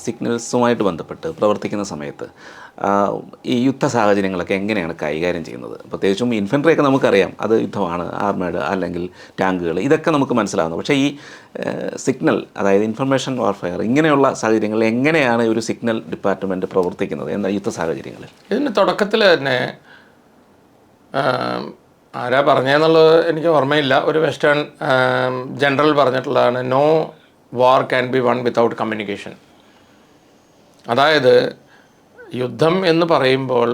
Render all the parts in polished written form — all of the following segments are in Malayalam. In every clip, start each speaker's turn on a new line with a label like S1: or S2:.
S1: സിഗ്നൽസുമായിട്ട് ബന്ധപ്പെട്ട് പ്രവർത്തിക്കുന്ന സമയത്ത് ഈ യുദ്ധ സാഹചര്യങ്ങളൊക്കെ എങ്ങനെയാണ് കൈകാര്യം ചെയ്യുന്നത്? പ്രത്യേകിച്ചും ഇൻഫൻട്രിയൊക്കെ നമുക്കറിയാം, അത് യുദ്ധമാണ്, ആർമേഡ് അല്ലെങ്കിൽ ടാങ്കുകൾ, ഇതൊക്കെ നമുക്ക് മനസ്സിലാകുന്നു. പക്ഷേ ഈ സിഗ്നൽ, അതായത് ഇൻഫർമേഷൻ വാർഫെയർ, ഇങ്ങനെയുള്ള സാഹചര്യങ്ങളിൽ എങ്ങനെയാണ് ഒരു സിഗ്നൽ ഡിപ്പാർട്ട്മെൻറ്റ് പ്രവർത്തിക്കുന്നത് എന്ന യുദ്ധ സാഹചര്യങ്ങളിൽ?
S2: ഇതിന് തുടക്കത്തിൽ തന്നെ ആരാ പറഞ്ഞതെന്നുള്ളത് എനിക്ക് ഓർമ്മയില്ല, ഒരു വെസ്റ്റേൺ ജനറൽ പറഞ്ഞിട്ടുള്ളതാണ്, no war can be won without communication. അതായത് യുദ്ധം എന്ന് പറയുമ്പോൾ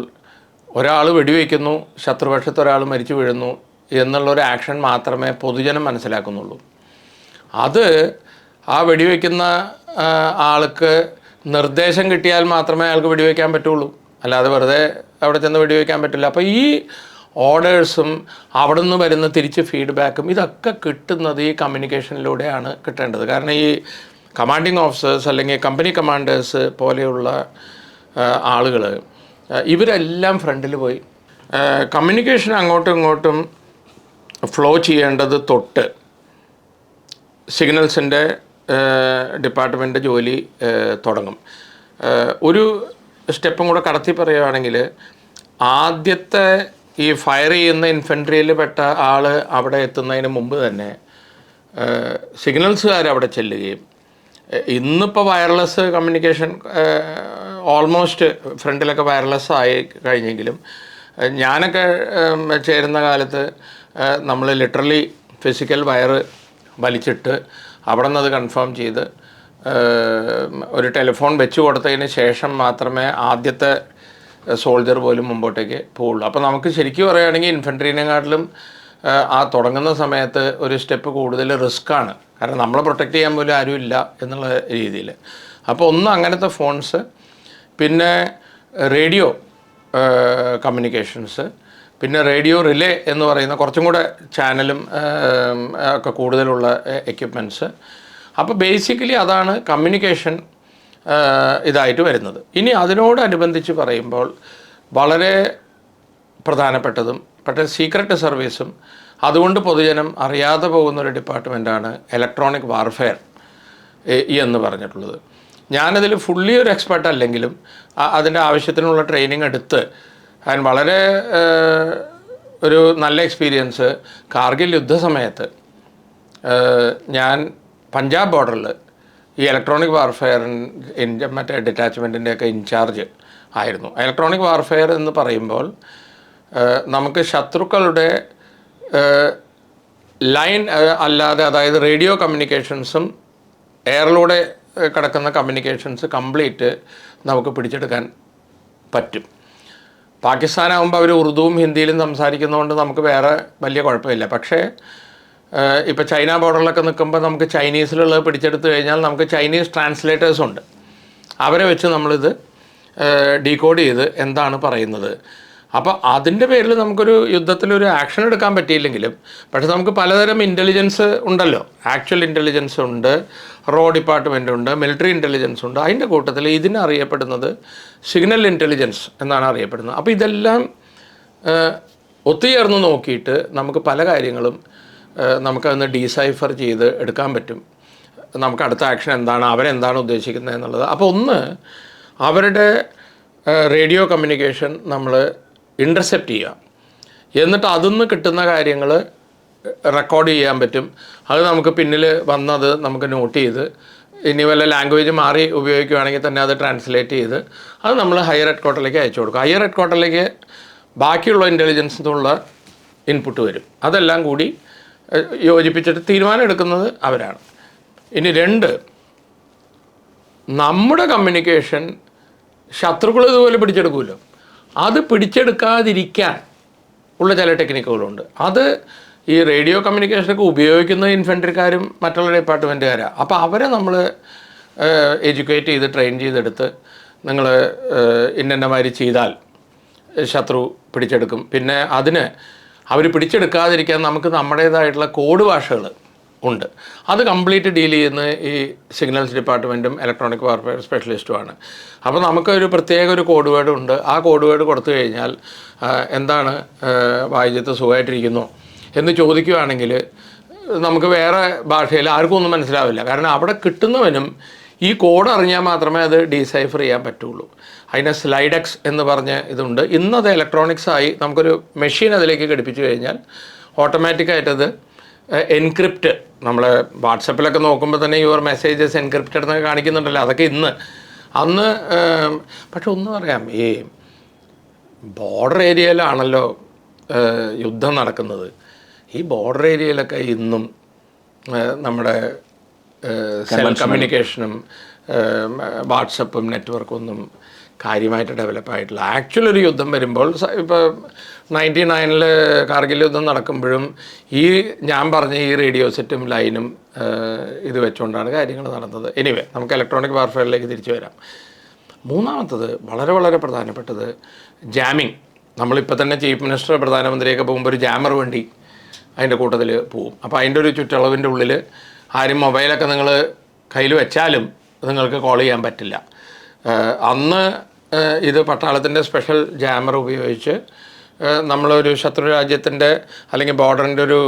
S2: ഒരാൾ വെടിവെക്കുന്നു, ശത്രുപക്ഷത്ത് ഒരാൾ മരിച്ചു വീഴുന്നു എന്നുള്ളൊരു ആക്ഷൻ മാത്രമേ പൊതുജനം മനസ്സിലാക്കുന്നുള്ളൂ. അത് ആ വെടിവെക്കുന്ന ആൾക്ക് നിർദ്ദേശം കിട്ടിയാൽ മാത്രമേ അയാൾക്ക് വെടിവെക്കാൻ പറ്റുള്ളൂ, അല്ലാതെ വെറുതെ അവിടെ ചെന്ന് വെടിവെക്കാൻ പറ്റില്ല. അപ്പോൾ ഈ ഓർഡേഴ്സും അവിടെ നിന്ന് വരുന്ന തിരിച്ച് ഫീഡ്ബാക്കും ഇതൊക്കെ കിട്ടുന്നത് ഈ കമ്മ്യൂണിക്കേഷനിലൂടെയാണ് കിട്ടേണ്ടത്. കാരണം ഈ കമാൻഡിങ് ഓഫീസേഴ്സ് അല്ലെങ്കിൽ കമ്പനി കമാൻഡേഴ്സ് പോലെയുള്ള ആളുകൾ ഇവരെല്ലാം ഫ്രണ്ടിൽ പോയി കമ്മ്യൂണിക്കേഷൻ അങ്ങോട്ടും ഇങ്ങോട്ടും ഫ്ലോ ചെയ്യേണ്ടത് തൊട്ട് സിഗ്നൽസിൻ്റെ ഡിപ്പാർട്ട്മെൻറ്റ് ജോലി തുടങ്ങും. ഒരു സ്റ്റെപ്പും കൂടെ കടത്തി പറയുകയാണെങ്കിൽ, ആദ്യത്തെ ഈ ഫയർ ചെയ്യുന്ന ഇൻഫൻട്രിയിൽ പെട്ട ആൾ അവിടെ എത്തുന്നതിന് മുമ്പ് തന്നെ സിഗ്നൽസുകാർ അവിടെ ചെല്ലുകയും, ഇന്നിപ്പോൾ വയർലെസ് കമ്മ്യൂണിക്കേഷൻ ഓൾമോസ്റ്റ് ഫ്രണ്ടിലൊക്കെ വയർലെസ് ആയി കഴിഞ്ഞെങ്കിലും ഞാനൊക്കെ ചേരുന്ന കാലത്ത് നമ്മൾ ലിറ്ററലി ഫിസിക്കൽ വയർ വലിച്ചിട്ട് അവിടെ നിന്ന് അത് കൺഫേം ചെയ്ത് ഒരു ടെലിഫോൺ വെച്ച് കൊടുത്തതിന് ശേഷം മാത്രമേ ആദ്യത്തെ സോൾജർ പോലും മുമ്പോട്ടേക്ക് പോവുള്ളൂ. അപ്പോൾ നമുക്ക് ശരിക്കും പറയുകയാണെങ്കിൽ ഇൻഫൻട്രീനെക്കാട്ടിലും ആ തുടങ്ങുന്ന സമയത്ത് ഒരു സ്റ്റെപ്പ് കൂടുതൽ റിസ്ക്കാണ്. കാരണം നമ്മളെ പ്രൊട്ടക്റ്റ് ചെയ്യാൻ പോലും ആരുമില്ല എന്നുള്ള രീതിയിൽ. അപ്പോൾ ഒന്ന് അങ്ങനത്തെ ഫോൺസ്, പിന്നെ റേഡിയോ കമ്മ്യൂണിക്കേഷൻസ്, പിന്നെ റേഡിയോ റിലേ എന്ന് പറയുന്ന കുറച്ചും കൂടെ ചാനലും ഒക്കെ കൂടുതലുള്ള എക്യുപ്മെൻറ്റ്സ്. അപ്പോൾ ബേസിക്കലി അതാണ് കമ്മ്യൂണിക്കേഷൻ ഇതായിട്ട് വരുന്നത്. ഇനി അതിനോടനുബന്ധിച്ച് പറയുമ്പോൾ വളരെ പ്രധാനപ്പെട്ടതും പക്ഷേ സീക്രട്ട് സർവീസും അതുകൊണ്ട് പൊതുജനം അറിയാതെ പോകുന്നൊരു ഡിപ്പാർട്ട്മെൻറ്റാണ് ഇലക്ട്രോണിക് വാർഫെയർ എന്ന് പറഞ്ഞിട്ടുള്ളത്. ഞാനതിൽ ഫുള്ളി ഒരു എക്സ്പെർട്ട് അല്ലെങ്കിലും അതിൻ്റെ ആവശ്യത്തിനുള്ള ട്രെയിനിങ് എടുത്ത് അതിന് വളരെ ഒരു നല്ല എക്സ്പീരിയൻസ് കാർഗിൽ യുദ്ധസമയത്ത് ഞാൻ പഞ്ചാബ് ബോർഡറിൽ ഈ ഇലക്ട്രോണിക് വാർഫെയറിൻ്റെ മറ്റേ ഡിറ്റാച്ച്മെൻറ്റിൻ്റെയൊക്കെ ഇൻചാർജ് ആയിരുന്നു. ഇലക്ട്രോണിക് വാർഫെയർ എന്ന് പറയുമ്പോൾ നമുക്ക് ശത്രുക്കളുടെ ലൈൻ അല്ലാതെ, അതായത് റേഡിയോ കമ്മ്യൂണിക്കേഷൻസും എയറിലൂടെ കിടക്കുന്ന കമ്മ്യൂണിക്കേഷൻസ് കംപ്ലീറ്റ് നമുക്ക് പിടിച്ചെടുക്കാൻ പറ്റും. പാകിസ്ഥാനാകുമ്പോൾ അവർ ഉറുദുവും ഹിന്ദിയിലും സംസാരിക്കുന്നതുകൊണ്ട് നമുക്ക് വേറെ വലിയ കുഴപ്പമില്ല. പക്ഷേ ഇപ്പോൾ ചൈന ബോർഡറിലൊക്കെ നിൽക്കുമ്പോൾ നമുക്ക് ചൈനീസിലുള്ളത് പിടിച്ചെടുത്ത് കഴിഞ്ഞാൽ നമുക്ക് ചൈനീസ് ട്രാൻസ്ലേറ്റേഴ്സുണ്ട്, അവരെ വെച്ച് നമ്മളിത് ഡീകോഡ് ചെയ്ത് എന്താണ് പറയുന്നത്. അപ്പോൾ അതിൻ്റെ പേരിൽ നമുക്കൊരു യുദ്ധത്തിലൊരു ആക്ഷൻ എടുക്കാൻ പറ്റിയില്ലെങ്കിലും, പക്ഷേ നമുക്ക് പലതരം ഇൻ്റലിജൻസ് ഉണ്ടല്ലോ. ആക്ച്വൽ ഇൻ്റലിജൻസ് ഉണ്ട്, റോ ഡിപ്പാർട്ട്മെൻ്റ് ഉണ്ട്, മിലിറ്ററി ഇൻ്റലിജൻസ് ഉണ്ട്. അതിൻ്റെ കൂട്ടത്തിൽ ഇതിനറിയപ്പെടുന്നത് സിഗ്നൽ ഇൻ്റലിജൻസ് എന്നാണ് അറിയപ്പെടുന്നത്. അപ്പോൾ ഇതെല്ലാം ഒത്തുചേർന്ന് നോക്കിയിട്ട് നമുക്ക് പല കാര്യങ്ങളും നമുക്കതൊന്ന് ഡീസൈഫർ ചെയ്ത് എടുക്കാൻ പറ്റും. നമുക്ക് അടുത്ത ആക്ഷൻ എന്താണ്, അവരെന്താണ് ഉദ്ദേശിക്കുന്നത് എന്നുള്ളത്. അപ്പോൾ ഒന്ന്, അവരുടെ റേഡിയോ കമ്മ്യൂണിക്കേഷൻ നമ്മൾ ഇൻ്റർസെപ്റ്റ് ചെയ്യുക, എന്നിട്ട് അതിന്ന് കിട്ടുന്ന കാര്യങ്ങൾ റെക്കോർഡ് ചെയ്യാൻ പറ്റും. അത് നമുക്ക് പിന്നിൽ വന്നത് നമുക്ക് നോട്ട് ചെയ്ത്, ഇനി വല്ല ലാംഗ്വേജ് മാറി ഉപയോഗിക്കുകയാണെങ്കിൽ തന്നെ അത് ട്രാൻസ്ലേറ്റ് ചെയ്ത് അത് നമ്മൾ ഹയർ ഹെഡ് ക്വാർട്ടറിലേക്ക് അയച്ചു കൊടുക്കും. ഹയർ ഹെഡ് ക്വാർട്ടറിലേക്ക് ബാക്കിയുള്ള ഇൻ്റലിജൻസിനുള്ള ഇൻപുട്ട് വരും. അതെല്ലാം കൂടി യോജിപ്പിച്ചിട്ട് തീരുമാനം എടുക്കുന്നത് അവരാണ്. ഇനി രണ്ട്, നമ്മുടെ കമ്മ്യൂണിക്കേഷൻ ശത്രുക്കൾ ഇതുപോലെ പിടിച്ചെടുക്കുമല്ലോ, അത് പിടിച്ചെടുക്കാതിരിക്കാൻ ഉള്ള ചില ടെക്നിക്കുകളുണ്ട്. അത് ഈ റേഡിയോ കമ്മ്യൂണിക്കേഷനൊക്കെ ഉപയോഗിക്കുന്ന ഇൻഫൻട്രിക്കാരും മറ്റുള്ള ഡിപ്പാർട്ട്മെൻറ്റുകാരാണ്. അപ്പോൾ അവരെ നമ്മൾ എഡ്യൂക്കേറ്റ് ചെയ്ത് ട്രെയിൻ ചെയ്തെടുത്ത് നിങ്ങൾ ഇന്നമാതിരി ചെയ്താൽ ശത്രു പിടിച്ചെടുക്കും. പിന്നെ അതിന് അവർ പിടിച്ചെടുക്കാതിരിക്കാൻ നമുക്ക് നമ്മുടേതായിട്ടുള്ള കോഡ് ഭാഷകൾ ഉണ്ട്. അത് കംപ്ലീറ്റ് ഡീൽ ചെയ്യുന്ന ഈ സിഗ്നൽസ് ഡിപ്പാർട്ട്മെൻറ്റും ഇലക്ട്രോണിക് വാർഫെയർ സ്പെഷ്യലിസ്റ്റുമാണ്. അപ്പോൾ നമുക്കൊരു പ്രത്യേക ഒരു കോഡ് വേർഡ് ഉണ്ട്. ആ കോഡ് വേർഡ് കൊടുത്തു കഴിഞ്ഞാൽ എന്താണ് വായിച്ചത്ത് സുഖമായിട്ടിരിക്കുന്നു എന്ന് ചോദിക്കുകയാണെങ്കിൽ നമുക്ക് വേറെ ഭാഷയിൽ ആർക്കും ഒന്നും മനസ്സിലാവില്ല. കാരണം അവിടെ കിട്ടുന്നവനും ഈ കോഡ് അറിഞ്ഞാൽ മാത്രമേ അത് ഡീസൈഫർ ചെയ്യാൻ പറ്റുള്ളൂ. അതിന് സ്ലൈഡെക്സ് എന്ന് പറഞ്ഞ ഇതുണ്ട്. ഇന്നത് ഇലക്ട്രോണിക്സായി നമുക്കൊരു മെഷീൻ അതിലേക്ക് ഘടിപ്പിച്ചു കഴിഞ്ഞാൽ ഓട്ടോമാറ്റിക്കായിട്ടത് എൻക്രിപ്റ്റ്, നമ്മൾ വാട്സപ്പിലൊക്കെ നോക്കുമ്പോൾ തന്നെ യുവർ മെസ്സേജസ് എൻക്രിപ്റ്റഡ് എന്നൊക്കെ കാണിക്കുന്നുണ്ടല്ലോ, അതൊക്കെ അന്ന് പക്ഷെ ഒന്ന് പറയാം, ഈ ബോർഡർ ഏരിയയിലാണല്ലോ യുദ്ധം നടക്കുന്നത്. ഈ ബോർഡർ ഏരിയയിലൊക്കെ ഇന്നും നമ്മുടെ സെൽ കമ്മ്യൂണിക്കേഷനും വാട്സപ്പും നെറ്റ്വർക്കും ഒന്നും കാര്യമായിട്ട് ഡെവലപ്പായിട്ടില്ല. ആക്ച്വൽ ഒരു യുദ്ധം വരുമ്പോൾ ഇപ്പോൾ 99 കാർഗിൽ യുദ്ധം നടക്കുമ്പോഴും ഈ ഞാൻ പറഞ്ഞ ഈ റേഡിയോ സെറ്റും ലൈനും ഇത് വെച്ചുകൊണ്ടാണ് കാര്യങ്ങൾ നടന്നത്. എനിവേ, നമുക്ക് ഇലക്ട്രോണിക് വാർഫെയറിലേക്ക് തിരിച്ചു വരാം. മൂന്നാമത്തത് വളരെ വളരെ പ്രധാനപ്പെട്ടത് ജാമിങ്. നമ്മളിപ്പോൾ തന്നെ ചീഫ് മിനിസ്റ്റർ പ്രധാനമന്ത്രിയൊക്കെ പോകുമ്പോൾ ഒരു ജാമർ വണ്ടി അതിൻ്റെ കൂട്ടത്തിൽ പോവും. അപ്പോൾ അതിൻ്റെ ഒരു ചുറ്റളവിൻ്റെ ഉള്ളിൽ ആരും മൊബൈലൊക്കെ നിങ്ങൾ കയ്യിൽ വെച്ചാലും നിങ്ങൾക്ക് കോൾ ചെയ്യാൻ പറ്റില്ല. അന്ന് ഇത് പട്ടാളത്തിൻ്റെ സ്പെഷ്യൽ ജാമർ ഉപയോഗിച്ച് നമ്മളൊരു ശത്രു രാജ്യത്തിൻ്റെ അല്ലെങ്കിൽ ബോർഡറിൻ്റെ ഒരു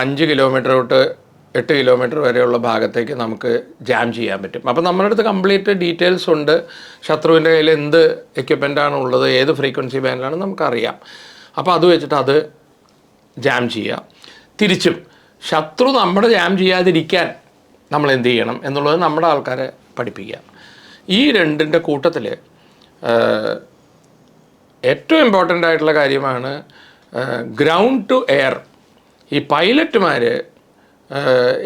S2: 5 കിലോമീറ്റർ തൊട്ട് 8 കിലോമീറ്റർ വരെയുള്ള ഭാഗത്തേക്ക് നമുക്ക് ജാം ചെയ്യാൻ പറ്റും. അപ്പോൾ നമ്മുടെ അടുത്ത് കംപ്ലീറ്റ് ഡീറ്റെയിൽസ് ഉണ്ട്. ശത്രുവിൻ്റെ കയ്യിൽ എന്ത് എക്യുപ്മെൻ്റാണ് ഉള്ളത്, ഏത് ഫ്രീക്വൻസി ബാൻഡിലാണ് നമുക്കറിയാം. അപ്പോൾ അത് വെച്ചിട്ട് അത് ജാം ചെയ്യുക. തിരിച്ചും ശത്രു നമ്മുടെ ജാം ചെയ്യാതിരിക്കാൻ നമ്മൾ എന്ത് ചെയ്യണം എന്നുള്ളത് നമ്മുടെ ആൾക്കാരെ പഠിപ്പിക്കുക. ഈ രണ്ടിൻ്റെ കൂട്ടത്തിൽ ഏറ്റവും ഇമ്പോർട്ടൻ്റ് ആയിട്ടുള്ള കാര്യമാണ് ഗ്രൗണ്ട് ടു എയർ. ഈ പൈലറ്റുമാർ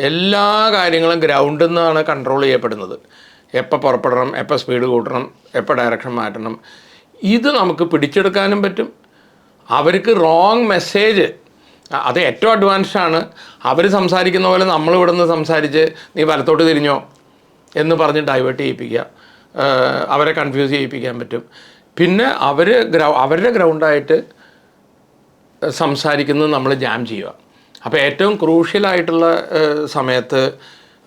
S2: എല്ലാ കാര്യങ്ങളും ഗ്രൗണ്ടിൽ നിന്നാണ് കൺട്രോൾ ചെയ്യപ്പെടുന്നത്. എപ്പോൾ പുറപ്പെടണം, എപ്പോൾ സ്പീഡ് കൂട്ടണം, എപ്പോൾ ഡയറക്ഷൻ മാറ്റണം, ഇത് നമുക്ക് പിടിച്ചെടുക്കാനും പറ്റും. അവർക്ക് റോങ് മെസ്സേജ്, അത് ഏറ്റവും അഡ്വാൻസ്ഡ് ആണ്. അവർ സംസാരിക്കുന്ന പോലെ നമ്മളിവിടെ നിന്ന് സംസാരിച്ച് നീ വലത്തോട്ട് തിരിഞ്ഞോ എന്ന് പറഞ്ഞ് ഡൈവേർട്ട് ചെയ്യിപ്പിക്കുക, അവരെ കൺഫ്യൂസ് ചെയ്യിപ്പിക്കാൻ പറ്റും. പിന്നെ അവരുടെ ഗ്രൗണ്ടായിട്ട് സംസാരിക്കുന്നത് നമ്മൾ ജാം ചെയ്യുക. അപ്പോൾ ഏറ്റവും ക്രൂഷ്യലായിട്ടുള്ള സമയത്ത്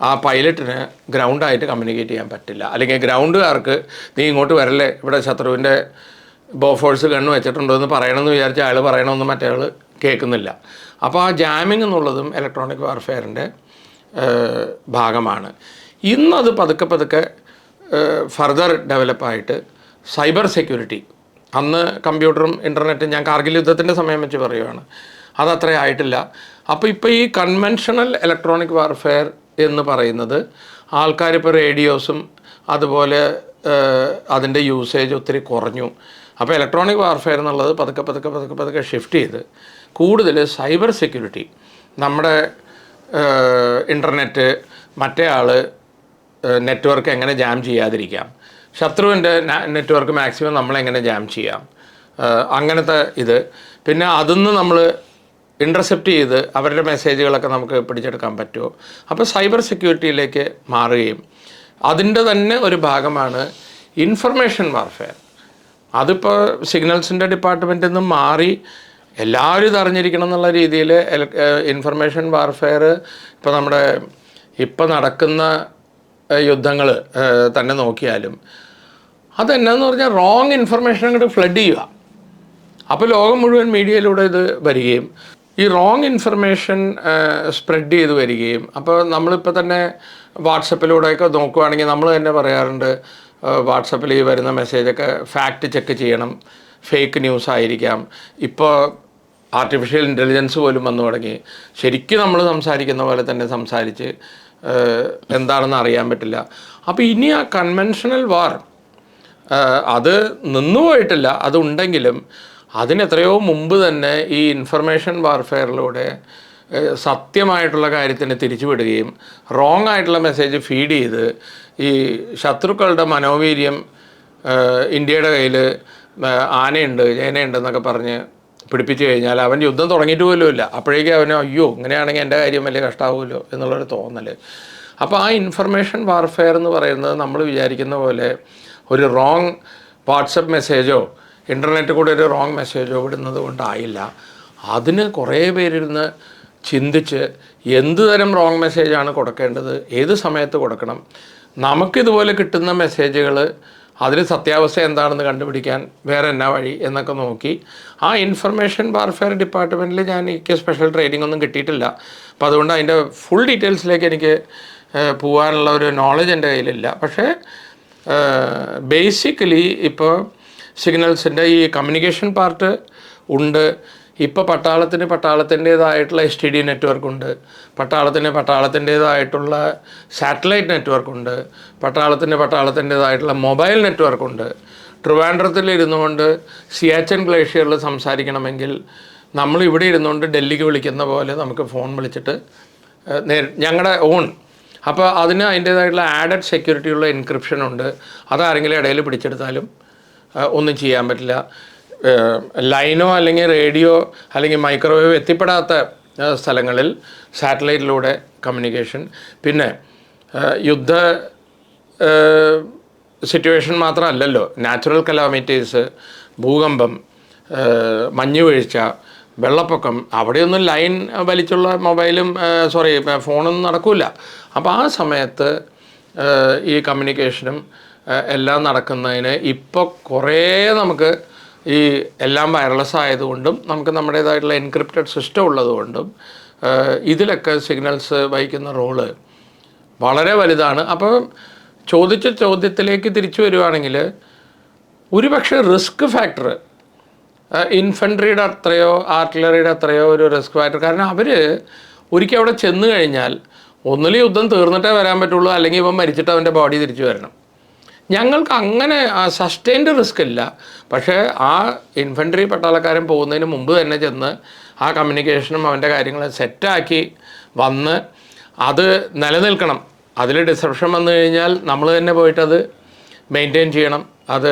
S2: ആ പൈലറ്റിന് ഗ്രൗണ്ടായിട്ട് കമ്മ്യൂണിക്കേറ്റ് ചെയ്യാൻ പറ്റില്ല. അല്ലെങ്കിൽ ഗ്രൗണ്ടുകാർക്ക് നീ ഇങ്ങോട്ട് വരല്ലേ, ഇവിടെ ശത്രുവിൻ്റെ ബോഫോഴ്സ് ഗണ്ണ് വെച്ചിട്ടുണ്ടോ എന്ന് പറയണമെന്ന് വിചാരിച്ച അയാൾ പറയണമെന്ന് മറ്റേ ആൾ കേൾക്കുന്നില്ല. അപ്പോൾ ആ ജാമിങ് എന്നുള്ളതും ഇലക്ട്രോണിക് വാർഫെയറിൻ്റെ ഭാഗമാണ്. ഇന്നത് പതുക്കെ പതുക്കെ ഫർദർ ഡെവലപ്പായിട്ട് സൈബർ സെക്യൂരിറ്റി, അന്ന് കമ്പ്യൂട്ടറും ഇൻ്റർനെറ്റും ഞാൻ കാർഗിൽ യുദ്ധത്തിൻ്റെ സമയം വെച്ച് പറയുകയാണ്, അതത്ര ആയിട്ടില്ല. അപ്പോൾ ഇപ്പോൾ ഈ കൺവെൻഷണൽ ഇലക്ട്രോണിക് വാർഫെയർ എന്ന് പറയുന്നത് ആൾക്കാരിപ്പോൾ റേഡിയോസും അതുപോലെ അതിൻ്റെ യൂസേജ് ഒത്തിരി കുറഞ്ഞു. അപ്പോൾ ഇലക്ട്രോണിക് വാർഫെയർ എന്നുള്ളത് പതുക്കെ പതുക്കെ പതുക്കെ പതുക്കെ ഷിഫ്റ്റ് ചെയ്ത് കൂടുതൽ സൈബർ സെക്യൂരിറ്റി, നമ്മുടെ ഇൻ്റർനെറ്റ്, മറ്റേ ആൾ നെറ്റ്വർക്ക് എങ്ങനെ ജാം ചെയ്യാതിരിക്കാം, ശത്രുവിൻ്റെ നെറ്റ്വർക്ക് മാക്സിമം നമ്മളെങ്ങനെ ജാം ചെയ്യാം, അങ്ങനത്തെ ഇത്. പിന്നെ അതിന്ന് നമ്മൾ ഇൻ്റർസെപ്റ്റ് ചെയ്ത് അവരുടെ മെസ്സേജുകളൊക്കെ നമുക്ക് പിടിച്ചെടുക്കാൻ പറ്റുമോ. അപ്പോൾ സൈബർ സെക്യൂരിറ്റിയിലേക്ക് മാറുകയും അതിൻ്റെ തന്നെ ഒരു ഭാഗമാണ് ഇൻഫർമേഷൻ വാർഫെയർ. അതിപ്പോൾ സിഗ്നൽസിൻ്റെ ഡിപ്പാർട്ട്മെൻറ്റിൽ നിന്നും മാറി എല്ലാവരും ഇത് അറിഞ്ഞിരിക്കണം എന്നുള്ള രീതിയിൽ ഇൻഫർമേഷൻ വാർഫെയർ ഇപ്പോൾ നമ്മുടെ ഇപ്പോൾ നടക്കുന്ന യുദ്ധങ്ങൾ തന്നെ നോക്കിയാലും അതെന്നാന്ന് പറഞ്ഞാൽ റോങ് ഇൻഫർമേഷൻ അങ്ങോട്ട് ഫ്ലഡ് ചെയ്യുക. അപ്പോൾ ലോകം മുഴുവൻ മീഡിയയിലൂടെ ഇത് വരികയും ഈ റോങ് ഇൻഫർമേഷൻ സ്പ്രെഡ് ചെയ്ത് വരികയും, അപ്പോൾ നമ്മളിപ്പോൾ തന്നെ വാട്സപ്പിലൂടെയൊക്കെ നോക്കുകയാണെങ്കിൽ നമ്മൾ തന്നെ പറയാറുണ്ട്, വാട്സപ്പിൽ ഈ വരുന്ന മെസ്സേജൊക്കെ ഫാക്റ്റ് ചെക്ക് ചെയ്യണം, ഫേക്ക് ന്യൂസ് ആയിരിക്കാം. ഇപ്പോൾ ആർട്ടിഫിഷ്യൽ ഇൻ്റലിജൻസ് പോലും വന്നു തുടങ്ങി. ശരിക്കും നമ്മൾ സംസാരിക്കുന്ന പോലെ തന്നെ സംസാരിച്ച് എന്താണെന്ന് അറിയാൻ പറ്റില്ല. അപ്പോൾ ഇനി ആ കൺവെൻഷണൽ വാർ അത് നിന്നുപോയിട്ടില്ല, അതുണ്ടെങ്കിലും അതിനെത്രയോ മുമ്പ് തന്നെ ഈ ഇൻഫർമേഷൻ വാർഫെയറിലൂടെ സത്യമായിട്ടുള്ള കാര്യത്തിന് തിരിച്ചുവിടുകയും റോങ് ആയിട്ടുള്ള മെസ്സേജ് ഫീഡ് ചെയ്ത് ഈ ശത്രുക്കളുടെ മനോവീര്യം ഇന്ത്യയുടെ കയ്യിൽ ആനയുണ്ട് ചേനയുണ്ടെന്നൊക്കെ പറഞ്ഞ് പിടിപ്പിച്ചു കഴിഞ്ഞാൽ അവൻ യുദ്ധം തുടങ്ങിയിട്ട് പോലുമില്ല, അപ്പോഴേക്കും അവന് അയ്യോ ഇങ്ങനെയാണെങ്കിൽ എൻ്റെ കാര്യം വലിയ കഷ്ടമാവുമല്ലോ എന്നുള്ളൊരു തോന്നൽ. അപ്പോൾ ആ ഇൻഫർമേഷൻ വാർഫെയർ എന്ന് പറയുന്നത് നമ്മൾ വിചാരിക്കുന്ന പോലെ ഒരു റോങ് വാട്സപ്പ് മെസ്സേജോ ഇൻ്റർനെറ്റ് കൂടെ ഒരു റോങ് മെസ്സേജോ വിടുന്നത് കൊണ്ടായില്ല. അതിന് കുറേ പേരിരുന്ന് ചിന്തിച്ച് എന്ത് തരം റോങ് മെസ്സേജാണ് കൊടുക്കേണ്ടത്, ഏത് സമയത്ത് കൊടുക്കണം, നമുക്കിതുപോലെ കിട്ടുന്ന മെസ്സേജുകൾ അതിന് സത്യാവസ്ഥ എന്താണെന്ന് കണ്ടുപിടിക്കാൻ വേറെ എന്നാ വഴി എന്നൊക്കെ നോക്കി ആ ഇൻഫർമേഷൻ വാർഫെയർ ഡിപ്പാർട്ട്മെൻറ്റിൽ എനിക്ക് സ്പെഷ്യൽ ട്രെയിനിങ് ഒന്നും കിട്ടിയിട്ടില്ല. അപ്പോൾ അതുകൊണ്ട് അതിൻ്റെ ഫുൾ ഡീറ്റെയിൽസിലേക്ക് എനിക്ക് പോകാനുള്ള ഒരു നോളജ് എൻ്റെ കയ്യിലില്ല. പക്ഷേ ബേസിക്കലി ഇപ്പോൾ സിഗ്നൽസിൻ്റെ ഈ കമ്മ്യൂണിക്കേഷൻ പാർട്ട് ഉണ്ട്. ഇപ്പോൾ പട്ടാളത്തിൻ്റേതായിട്ടുള്ള STD നെറ്റ്വർക്കുണ്ട്, പട്ടാളത്തിൻ്റേതായിട്ടുള്ള സാറ്റലൈറ്റ് നെറ്റ്വർക്കുണ്ട്, പട്ടാളത്തിൻ്റേതായിട്ടുള്ള മൊബൈൽ നെറ്റ്വർക്കുണ്ട്. ട്രിവാൻഡ്രത്തിൽ ഇരുന്നുകൊണ്ട് സിയാച്ചൻ ഗ്ലേഷ്യറിൽ സംസാരിക്കണമെങ്കിൽ നമ്മൾ ഇവിടെ ഇരുന്നുകൊണ്ട് ഡൽഹിക്ക് വിളിക്കുന്ന പോലെ നമുക്ക് ഫോൺ വിളിച്ചിട്ട് ഞങ്ങളുടെ ഓൺ. അപ്പോൾ അതിന് അതിൻ്റേതായിട്ടുള്ള ആഡഡ് സെക്യൂരിറ്റിയുള്ള എൻക്രിപ്ഷൻ ഉണ്ട്. അതാരെങ്കിലും ഇടയിൽ പിടിച്ചെടുത്താലും ഒന്നും ചെയ്യാൻ പറ്റില്ല. ലൈനോ അല്ലെങ്കിൽ റേഡിയോ അല്ലെങ്കിൽ മൈക്രോവേവ് എത്തിപ്പെടാത്ത സ്ഥലങ്ങളിൽ സാറ്റലൈറ്റിലൂടെ കമ്മ്യൂണിക്കേഷൻ. പിന്നെ യുദ്ധ സിറ്റുവേഷൻ മാത്രമല്ലല്ലോ, നാച്ചുറൽ കലാമിറ്റീസ്, ഭൂകമ്പം, മഞ്ഞുവീഴ്ച, വെള്ളപ്പൊക്കം, അവിടെയൊന്നും ലൈൻ വലിച്ചുള്ള മൊബൈലും ഫോണൊന്നും നടക്കില്ല. അപ്പോൾ ആ സമയത്ത് ഈ കമ്മ്യൂണിക്കേഷനും എല്ലാം നടക്കുന്നതിന് ഇപ്പോൾ കുറേ നമുക്ക് ഈ എല്ലാം വയർലെസ് ആയതുകൊണ്ടും നമുക്ക് നമ്മുടേതായിട്ടുള്ള എൻക്രിപ്റ്റഡ് സിസ്റ്റം ഉള്ളതുകൊണ്ടും ഇതിലൊക്കെ സിഗ്നൽസ് വഹിക്കുന്ന റോള് വളരെ വലുതാണ്. അപ്പോൾ ചോദിച്ച ചോദ്യത്തിലേക്ക് തിരിച്ചു വരുവാണെങ്കിൽ ഒരുപക്ഷെ റിസ്ക് ഫാക്ടർ ഇൻഫൻട്രിയുടെ അത്രയോ ആർട്ടിലറിയുടെ അത്രയോ ഒരു റിസ്ക് ഫാക്ടർ. കാരണം അവർ ഒരിക്കൽ അവിടെ ചെന്ന് കഴിഞ്ഞാൽ ഒന്നിൽ യുദ്ധം തീർന്നിട്ടേ വരാൻ പറ്റുള്ളൂ, അല്ലെങ്കിൽ ഇവൻ മരിച്ചിട്ട് അവൻ്റെ ബോഡി തിരിച്ചു വരണം. ഞങ്ങൾക്ക് അങ്ങനെ സസ്റ്റൈൻഡ് റിസ്ക് ഇല്ല. പക്ഷേ ആ ഇൻഫൻട്രി പട്ടാളക്കാരൻ പോകുന്നതിന് മുമ്പ് തന്നെ ചെന്ന് ആ കമ്മ്യൂണിക്കേഷനും അവൻ്റെ കാര്യങ്ങളും സെറ്റാക്കി വന്ന് അത് നിലനിൽക്കണം. അതിൽ ഡിസ്റപ്ഷൻ വന്നു കഴിഞ്ഞാൽ നമ്മൾ തന്നെ പോയിട്ടത് മെയിൻറ്റെയിൻ ചെയ്യണം, അത്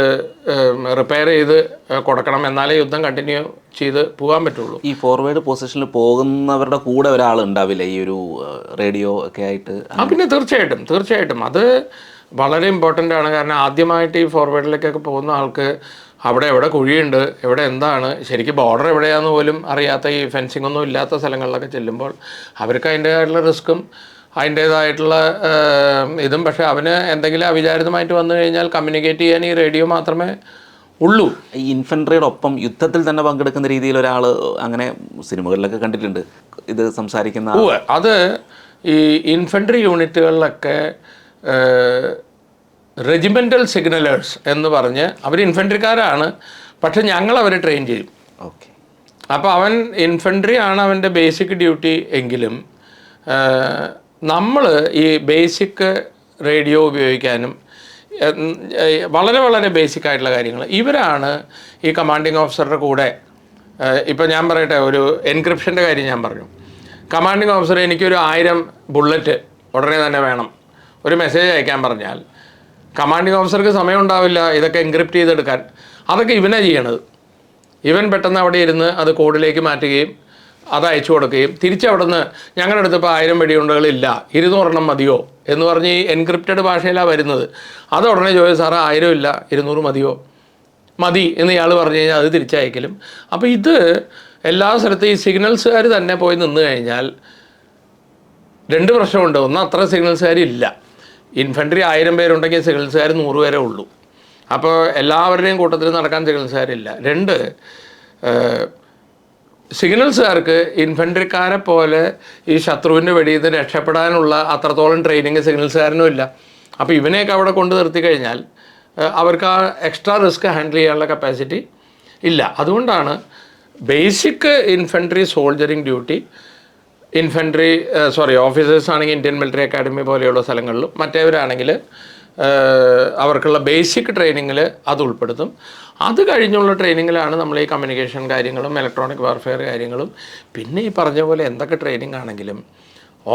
S2: റിപ്പയർ ചെയ്ത് കൊടുക്കണം. എന്നാലേ യുദ്ധം കണ്ടിന്യൂ ചെയ്ത് പോകാൻ പറ്റുള്ളൂ.
S1: ഈ ഫോർവേഡ് പൊസിഷനിൽ പോകുന്നവരുടെ കൂടെ ഒരാൾ ഉണ്ടാവില്ല ഈ ഒരു റേഡിയോ ഒക്കെ ആയിട്ട്?
S2: പിന്നെ തീർച്ചയായിട്ടും അത് വളരെ ഇമ്പോർട്ടൻ്റ് ആണ്. കാരണം ആദ്യമായിട്ട് ഈ ഫോർവേഡിലേക്കൊക്കെ പോകുന്ന ആൾക്ക് അവിടെ എവിടെ കുഴിയുണ്ട്, എവിടെ എന്താണ്, ശരിക്കും ബോർഡർ എവിടെയാണെന്ന് പോലും അറിയാത്ത, ഈ ഫെൻസിംഗ് ഒന്നും ഇല്ലാത്ത സ്ഥലങ്ങളിലൊക്കെ ചെല്ലുമ്പോൾ അവർക്ക് അതിൻ്റേതായിട്ടുള്ള റിസ്ക്കും അതിൻ്റേതായിട്ടുള്ള ഇതും. പക്ഷേ അവന് എന്തെങ്കിലും അവിചാരിതമായിട്ട് വന്നു കഴിഞ്ഞാൽ കമ്മ്യൂണിക്കേറ്റ് ചെയ്യാൻ ഈ റേഡിയോ മാത്രമേ ഉള്ളൂ.
S1: ഈ ഇൻഫൻട്രിയുടെ ഒപ്പം യുദ്ധത്തിൽ തന്നെ പങ്കെടുക്കുന്ന രീതിയിൽ ഒരാൾ അങ്ങനെ സിനിമകളിലൊക്കെ കണ്ടിട്ടുണ്ട് ഇത് സംസാരിക്കുന്ന.
S2: അത് ഈ ഇൻഫൻട്രി യൂണിറ്റുകളിലൊക്കെ റെജിമെൻ്റൽ സിഗ്നലേഴ്സ് എന്ന് പറഞ്ഞ് അവർ ഇൻഫൻട്രിക്കാരാണ്, പക്ഷെ ഞങ്ങൾ അവരെ ട്രെയിൻ ചെയ്യും.
S1: ഓക്കെ.
S2: അപ്പോൾ അവൻ ഇൻഫൻട്രി ആണ് അവൻ്റെ ബേസിക് ഡ്യൂട്ടി എങ്കിലും നമ്മൾ ഈ ബേസിക് റേഡിയോ ഉപയോഗിക്കാനും വളരെ വളരെ ബേസിക് ആയിട്ടുള്ള കാര്യങ്ങൾ ഇവരാണ് ഈ കമാൻഡിങ് ഓഫീസറുടെ കൂടെ. ഇപ്പോൾ ഞാൻ പറയട്ടെ, ഒരു എൻക്രിപ്ഷൻ്റെ കാര്യം ഞാൻ പറഞ്ഞു. കമാൻഡിങ് ഓഫീസർ എനിക്കൊരു 1000 ബുള്ളറ്റ് ഉടനെ തന്നെ വേണം, ഒരു മെസ്സേജ് അയക്കാൻ പറഞ്ഞാൽ കമാൻഡിങ് ഓഫീസർക്ക് സമയം ഉണ്ടാവില്ല ഇതൊക്കെ എൻക്രിപ്റ്റ് ചെയ്തെടുക്കാൻ. അതൊക്കെ ഇവനാണ് ചെയ്യണത്. ഇവൻ പെട്ടെന്ന് അവിടെ ഇരുന്ന് അത് കോഡിലേക്ക് മാറ്റുകയും അത് അയച്ചു കൊടുക്കുകയും തിരിച്ചവിടെ നിന്ന് ഞങ്ങളുടെ അടുത്ത് ഇപ്പോൾ 1000 വെടിയുണ്ടകളില്ല, 200 മതിയോ എന്ന് പറഞ്ഞ് ഈ എൻക്രിപ്റ്റഡ് ഭാഷയിലാണ് വരുന്നത്. അത് ഉടനെ ചോദിച്ചു, സാറേ 1000 ഇല്ല, 200 മതിയോ? മതി എന്ന് ഇയാൾ പറഞ്ഞു കഴിഞ്ഞാൽ അത് തിരിച്ചയക്കലും. അപ്പോൾ ഇത് എല്ലാ സ്ഥലത്തും ഈ സിഗ്നൽസുകാർ തന്നെ പോയി നിന്ന് കഴിഞ്ഞാൽ 2 പ്രശ്നമുണ്ട്. ഒന്ന്, അത്ര സിഗ്നൽസുകാരില്ല. ഇൻഫൻട്രി 1000 പേരുണ്ടെങ്കിൽ സിഗ്നൽസുകാർ 100 പേരേ ഉള്ളൂ. അപ്പോൾ എല്ലാവരുടെയും കൂട്ടത്തിൽ നടക്കാൻ സിഗ്നൽസുകാരില്ല. 2, സിഗ്നൽസുകാർക്ക് ഇൻഫൻട്രിക്കാരെ പോലെ ഈ ശത്രുവിൻ്റെ വെടിയിൽ നിന്ന് രക്ഷപ്പെടാനുള്ള അത്രത്തോളം ട്രെയിനിങ് സിഗ്നൽസുകാരനും ഇല്ല. അപ്പോൾ ഇവനെയൊക്കെ അവിടെ കൊണ്ട് നിർത്തി കഴിഞ്ഞാൽ അവർക്ക് ആ എക്സ്ട്രാ റിസ്ക് ഹാൻഡിൽ ചെയ്യാനുള്ള കപ്പാസിറ്റി ഇല്ല. അതുകൊണ്ടാണ് ബേസിക് ഇൻഫൻട്രി സോൾജറിങ് ഡ്യൂട്ടി ഓഫീസേഴ്സ് ആണെങ്കിൽ ഇന്ത്യൻ മിലിറ്ററി അക്കാഡമി പോലെയുള്ള സ്ഥലങ്ങളിലും, മറ്റേവരാണെങ്കിൽ അവർക്കുള്ള ബേസിക് ട്രെയിനിങ്ങിൽ അത് ഉൾപ്പെടുത്തും. അത് കഴിഞ്ഞുള്ള ട്രെയിനിങ്ങിലാണ് നമ്മൾ ഈ കമ്മ്യൂണിക്കേഷൻ കാര്യങ്ങളും ഇലക്ട്രോണിക് വാർഫെയർ കാര്യങ്ങളും പിന്നെ ഈ പറഞ്ഞ പോലെ എന്തൊക്കെ ട്രെയിനിങ് ആണെങ്കിലും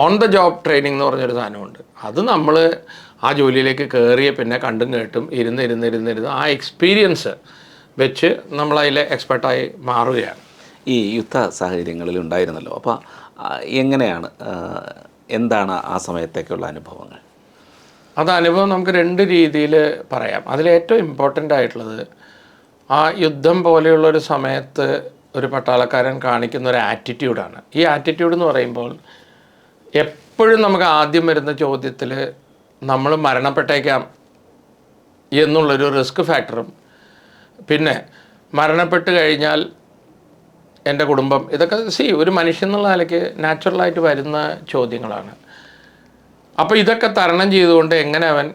S2: ഓൺ ദ ജോബ് ട്രെയിനിങ് എന്ന് പറഞ്ഞൊരു സാധനമുണ്ട്. അത് നമ്മൾ ആ ജോലിയിലേക്ക് കയറിയ പിന്നെ കണ്ടും കേട്ടും ഇരുന്ന് ആ എക്സ്പീരിയൻസ് വെച്ച് നമ്മളതിൽ എക്സ്പെർട്ടായി മാറുകയാണ്.
S1: ഈ യുദ്ധ സാഹചര്യങ്ങളിൽ ഉണ്ടായിരുന്നല്ലോ, അപ്പോൾ എങ്ങനെയാണ്, എന്താണ് ആ സമയത്തേക്കുള്ള അനുഭവങ്ങൾ?
S2: അത് അനുഭവം നമുക്ക് 2 രീതിയിൽ പറയാം. അതിലേറ്റവും ഇമ്പോർട്ടൻ്റ് ആയിട്ടുള്ളത് ആ യുദ്ധം പോലെയുള്ളൊരു സമയത്ത് ഒരു പട്ടാളക്കാരൻ കാണിക്കുന്ന ഒരു ആറ്റിറ്റ്യൂഡാണ്. ഈ ആറ്റിറ്റ്യൂഡ് എന്ന് പറയുമ്പോൾ എപ്പോഴും നമുക്ക് ആദ്യം വരുന്ന ചോദ്യത്തിൽ നമ്മൾ മരണപ്പെട്ടേക്കാം എന്നുള്ളൊരു റിസ്ക് ഫാക്ടറും, പിന്നെ മരണപ്പെട്ട് കഴിഞ്ഞാൽ എൻ്റെ കുടുംബം, ഇതൊക്കെ ഒരു മനുഷ്യൻ എന്നുള്ള നിലയ്ക്ക് നാച്ചുറലായിട്ട് വരുന്ന ചോദ്യങ്ങളാണ്. അപ്പോൾ ഇതൊക്കെ തരണം ചെയ്തുകൊണ്ട് എങ്ങനെ അവൻ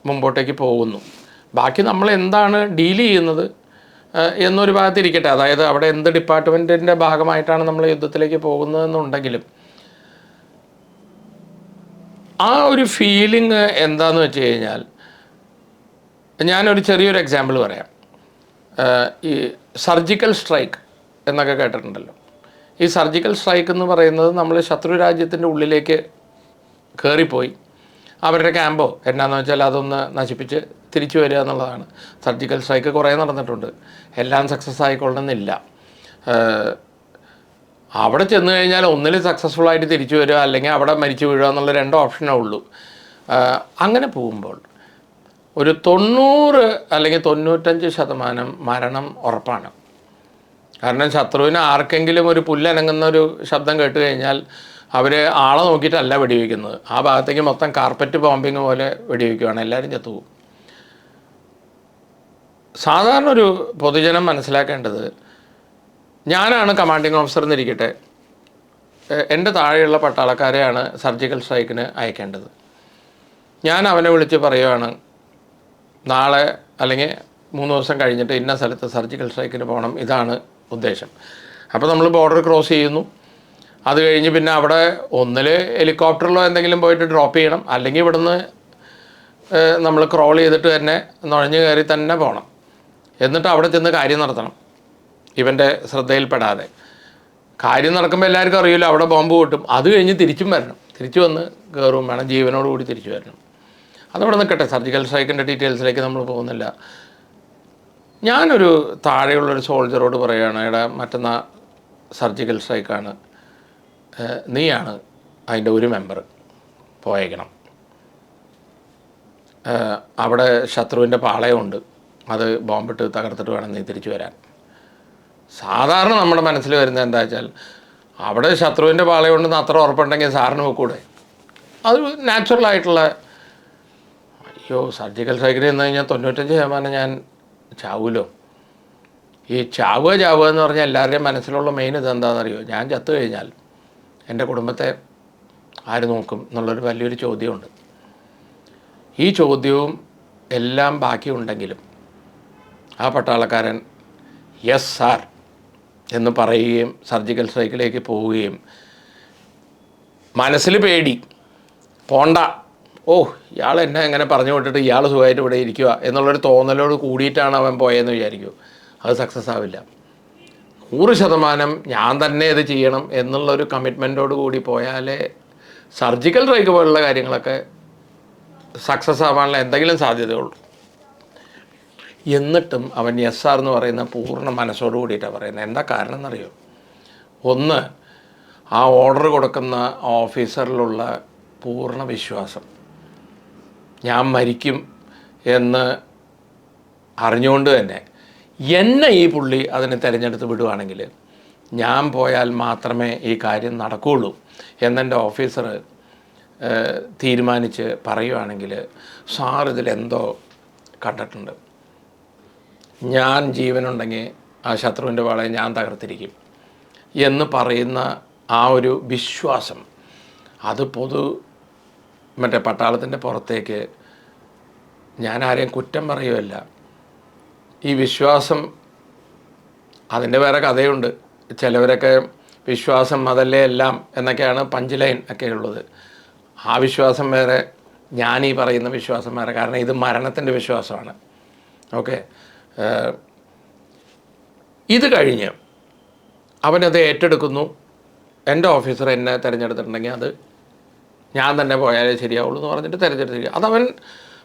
S2: മുമ്പോട്ടേക്ക് പോകുന്നു, ബാക്കി നമ്മൾ എന്താണ് ഡീൽ ചെയ്യുന്നത് എന്നൊരു ഭാഗത്തിരിക്കട്ടെ. അതായത് അവിടെ എന്ത് ഡിപ്പാർട്ട്മെൻറ്റിൻ്റെ ഭാഗമായിട്ടാണ് നമ്മൾ യുദ്ധത്തിലേക്ക് പോകുന്നതെന്നുണ്ടെങ്കിലും ആ ഒരു ഫീലിംഗ് എന്താണെന്ന് വെച്ച് കഴിഞ്ഞാൽ, ഞാനൊരു ചെറിയൊരു എക്സാമ്പിൾ പറയാം. ഈ സർജിക്കൽ സ്ട്രൈക്ക് എന്നൊക്കെ കേട്ടിട്ടുണ്ടല്ലോ. ഈ സർജിക്കൽ സ്ട്രൈക്ക് എന്ന് പറയുന്നത് നമ്മൾ ശത്രു രാജ്യത്തിൻ്റെ ഉള്ളിലേക്ക് കയറിപ്പോയി അവരുടെ ക്യാമ്പോ എന്നാന്ന് വെച്ചാൽ അതൊന്ന് നശിപ്പിച്ച് തിരിച്ചു വരിക എന്നുള്ളതാണ്. സർജിക്കൽ സ്ട്രൈക്ക് കുറേ നടന്നിട്ടുണ്ട്, എല്ലാം സക്സസ് ആയിക്കൊള്ളണമെന്നില്ല. അവിടെ ചെന്ന് കഴിഞ്ഞാൽ ഒന്നിൽ സക്സസ്ഫുള്ളായിട്ട് തിരിച്ചു വരിക, അല്ലെങ്കിൽ അവിടെ മരിച്ചു വീഴുക എന്നുള്ള 2 ഓപ്ഷനേ ഉള്ളൂ. അങ്ങനെ പോകുമ്പോൾ ഒരു 90 അല്ലെങ്കിൽ 95% മരണം ഉറപ്പാണ്. കാരണം ശത്രുവിന് ആർക്കെങ്കിലും ഒരു പുല്ലനങ്ങുന്ന ഒരു ശബ്ദം കേട്ട് കഴിഞ്ഞാൽ അവർ ആളെ നോക്കിയിട്ടല്ല വെടിവെക്കുന്നത്, ആ ഭാഗത്തേക്ക് മൊത്തം കാർപ്പറ്റ് ബോംബിങ് പോലെ വെടിവെക്കുകയാണ്, എല്ലാവരും ചത്തുപോകും. സാധാരണ ഒരു പൊതുജനം മനസ്സിലാക്കേണ്ടത്, ഞാനാണ് കമാൻഡിങ് ഓഫീസർ എന്നിരിക്കട്ടെ, എൻ്റെ താഴെയുള്ള പട്ടാളക്കാരെയാണ് സർജിക്കൽ സ്ട്രൈക്കിന് അയക്കേണ്ടത്. ഞാൻ അവനെ വിളിച്ച് പറയുകയാണ്, നാളെ അല്ലെങ്കിൽ 3 ദിവസം കഴിഞ്ഞിട്ട് ഇന്ന സ്ഥലത്ത് സർജിക്കൽ സ്ട്രൈക്കിന് പോകണം, ഇതാണ് ഉദ്ദേശം. അപ്പോൾ നമ്മൾ ബോർഡർ ക്രോസ് ചെയ്യുന്നു. അത് കഴിഞ്ഞ് പിന്നെ അവിടെ ഒന്നിൽ ഹെലികോപ്റ്ററിലോ എന്തെങ്കിലും പോയിട്ട് ഡ്രോപ്പ് ചെയ്യണം, അല്ലെങ്കിൽ ഇവിടുന്ന് നമ്മൾ ക്രോൾ ചെയ്തിട്ട് തന്നെ നുഴഞ്ഞു കയറി തന്നെ പോകണം. എന്നിട്ട് അവിടെ ചെന്ന് കാര്യം നടത്തണം, ഇവൻ്റെ ശ്രദ്ധയിൽപ്പെടാതെ. കാര്യം നടക്കുമ്പോൾ എല്ലാവർക്കും അറിയില്ല അവിടെ ബോംബ് പൊട്ടും. അത് കഴിഞ്ഞ് തിരിച്ചും വരണം, തിരിച്ചു വന്ന് കയറും വേണം, ജീവനോടുകൂടി തിരിച്ചു വരണം. അതവിടെ നിൽക്കട്ടെ, സർജിക്കൽ സ്ട്രൈക്കിൻ്റെ ഡീറ്റെയിൽസിലേക്ക് നമ്മൾ പോകുന്നില്ല. ഞാനൊരു താഴെയുള്ളൊരു സോൾജറോട് പറയുകയാണ്, എടാ മറ്റന്നാൾ സർജിക്കൽ സ്ട്രൈക്കാണ്, നീയാണ് അതിൻ്റെ ഒരു മെമ്പർ, പോയേക്കണം. അവിടെ ശത്രുവിൻ്റെ പാളയമുണ്ട്, അത് ബോംബിട്ട് തകർത്തിട്ട് വേണം നീ തിരിച്ചു വരാൻ. സാധാരണ നമ്മുടെ മനസ്സിൽ വരുന്നത് എന്താ വെച്ചാൽ, അവിടെ ശത്രുവിൻ്റെ പാളയമുണ്ടെന്ന് അത്ര ഉറപ്പുണ്ടെങ്കിൽ സാറിന് വെക്കൂടെ? അത് നാച്ചുറലായിട്ടുള്ള, അയ്യോ സർജിക്കൽ സ്ട്രൈക്കിൽ നിന്ന് കഴിഞ്ഞാൽ 95% ഞാൻ ചാവൂലോ. ഈ ചാവുക എന്ന് പറഞ്ഞാൽ എല്ലാവരുടെയും മനസ്സിലുള്ള മെയിൻ ഇതെന്താണെന്നറിയോ? ഞാൻ ചത്തു കഴിഞ്ഞാൽ എൻ്റെ കുടുംബത്തെ ആര് നോക്കും എന്നുള്ളൊരു വലിയൊരു ചോദ്യമുണ്ട്. ഈ ചോദ്യവും എല്ലാം ബാക്കിയുണ്ടെങ്കിലും ആ പട്ടാളക്കാരൻ യെസ് സാർ എന്ന് പറയുകയും സർജിക്കൽ സ്ട്രൈക്കിലേക്ക് പോവുകയും, മനസ്സിൽ പേടി, പോണ്ട, ഓ ഇയാൾ എന്നെ എങ്ങനെ പറഞ്ഞു വിട്ടിട്ട് ഇയാൾ സുഖമായിട്ട് ഇവിടെ ഇരിക്കുക എന്നുള്ളൊരു തോന്നലോട് കൂടിയിട്ടാണ് അവൻ പോയതെന്ന് വിചാരിക്കും. അത് സക്സസ് ആവില്ല. 100% ഞാൻ തന്നെ ഇത് ചെയ്യണം എന്നുള്ളൊരു കമ്മിറ്റ്മെൻറ്റോട് കൂടി പോയാലേ സർജിക്കൽ സ്ട്രൈക്ക് പോലുള്ള കാര്യങ്ങളൊക്കെ സക്സസ് ആവാനുള്ള എന്തെങ്കിലും സാധ്യതയുള്ളൂ. എന്നിട്ടും അവൻ എസ് ആർ എന്ന് പറയുന്ന പൂർണ്ണ മനസ്സോട് കൂടിയിട്ടാണ് പറയുന്നത്. എന്താ കാരണം എന്നറിയോ? ഒന്ന്, ആ ഓർഡർ കൊടുക്കുന്ന ഓഫീസറിലുള്ള പൂർണ്ണ വിശ്വാസം. ഞാൻ മരിക്കും എന്ന് അറിഞ്ഞുകൊണ്ട് തന്നെ എന്നെ ഈ പുള്ളി അതിനെ തിരഞ്ഞെടുത്ത് വിടുവാണെങ്കിൽ ഞാൻ പോയാൽ മാത്രമേ ഈ കാര്യം നടക്കുകയുള്ളൂ എന്നെൻ്റെ ഓഫീസർ തീരുമാനിച്ച് പറയുവാണെങ്കിൽ, സാർ ഇതിലെന്തോ കണ്ടിട്ടുണ്ട്, ഞാൻ ജീവനുണ്ടെങ്കിൽ ആ ശത്രുവിൻ്റെ പാളയെ ഞാൻ തകർത്തിരിക്കും എന്ന് പറയുന്ന ആ ഒരു വിശ്വാസം, അത് മറ്റേ പട്ടാളത്തിൻ്റെ പുറത്തേക്ക്, ഞാൻ ആരെയും കുറ്റം പറയുകയല്ല, ഈ വിശ്വാസം അതിൻ്റെ വേറെ കഥയുണ്ട്. ചിലവരൊക്കെ വിശ്വാസം അതല്ലേ എല്ലാം എന്നൊക്കെയാണ് പഞ്ച് ലൈൻ ഒക്കെ ഉള്ളത്. ആ വിശ്വാസം വേറെ, ഞാൻ ഈ പറയുന്ന വിശ്വാസം വേറെ. കാരണം ഇത് മരണത്തിൻ്റെ വിശ്വാസമാണ്. ഓക്കെ, ഇത് കഴിഞ്ഞ് അവനത് ഏറ്റെടുക്കുന്നു. എൻ്റെ ഓഫീസർ എന്നെ തിരഞ്ഞെടുത്തിട്ടുണ്ടെങ്കിൽ അത് ഞാൻ തന്നെ പോയാലേ ശരിയാവുള്ളൂ എന്ന് പറഞ്ഞിട്ട് തിരഞ്ഞെടുത്തിരിക്കുക. അതവൻ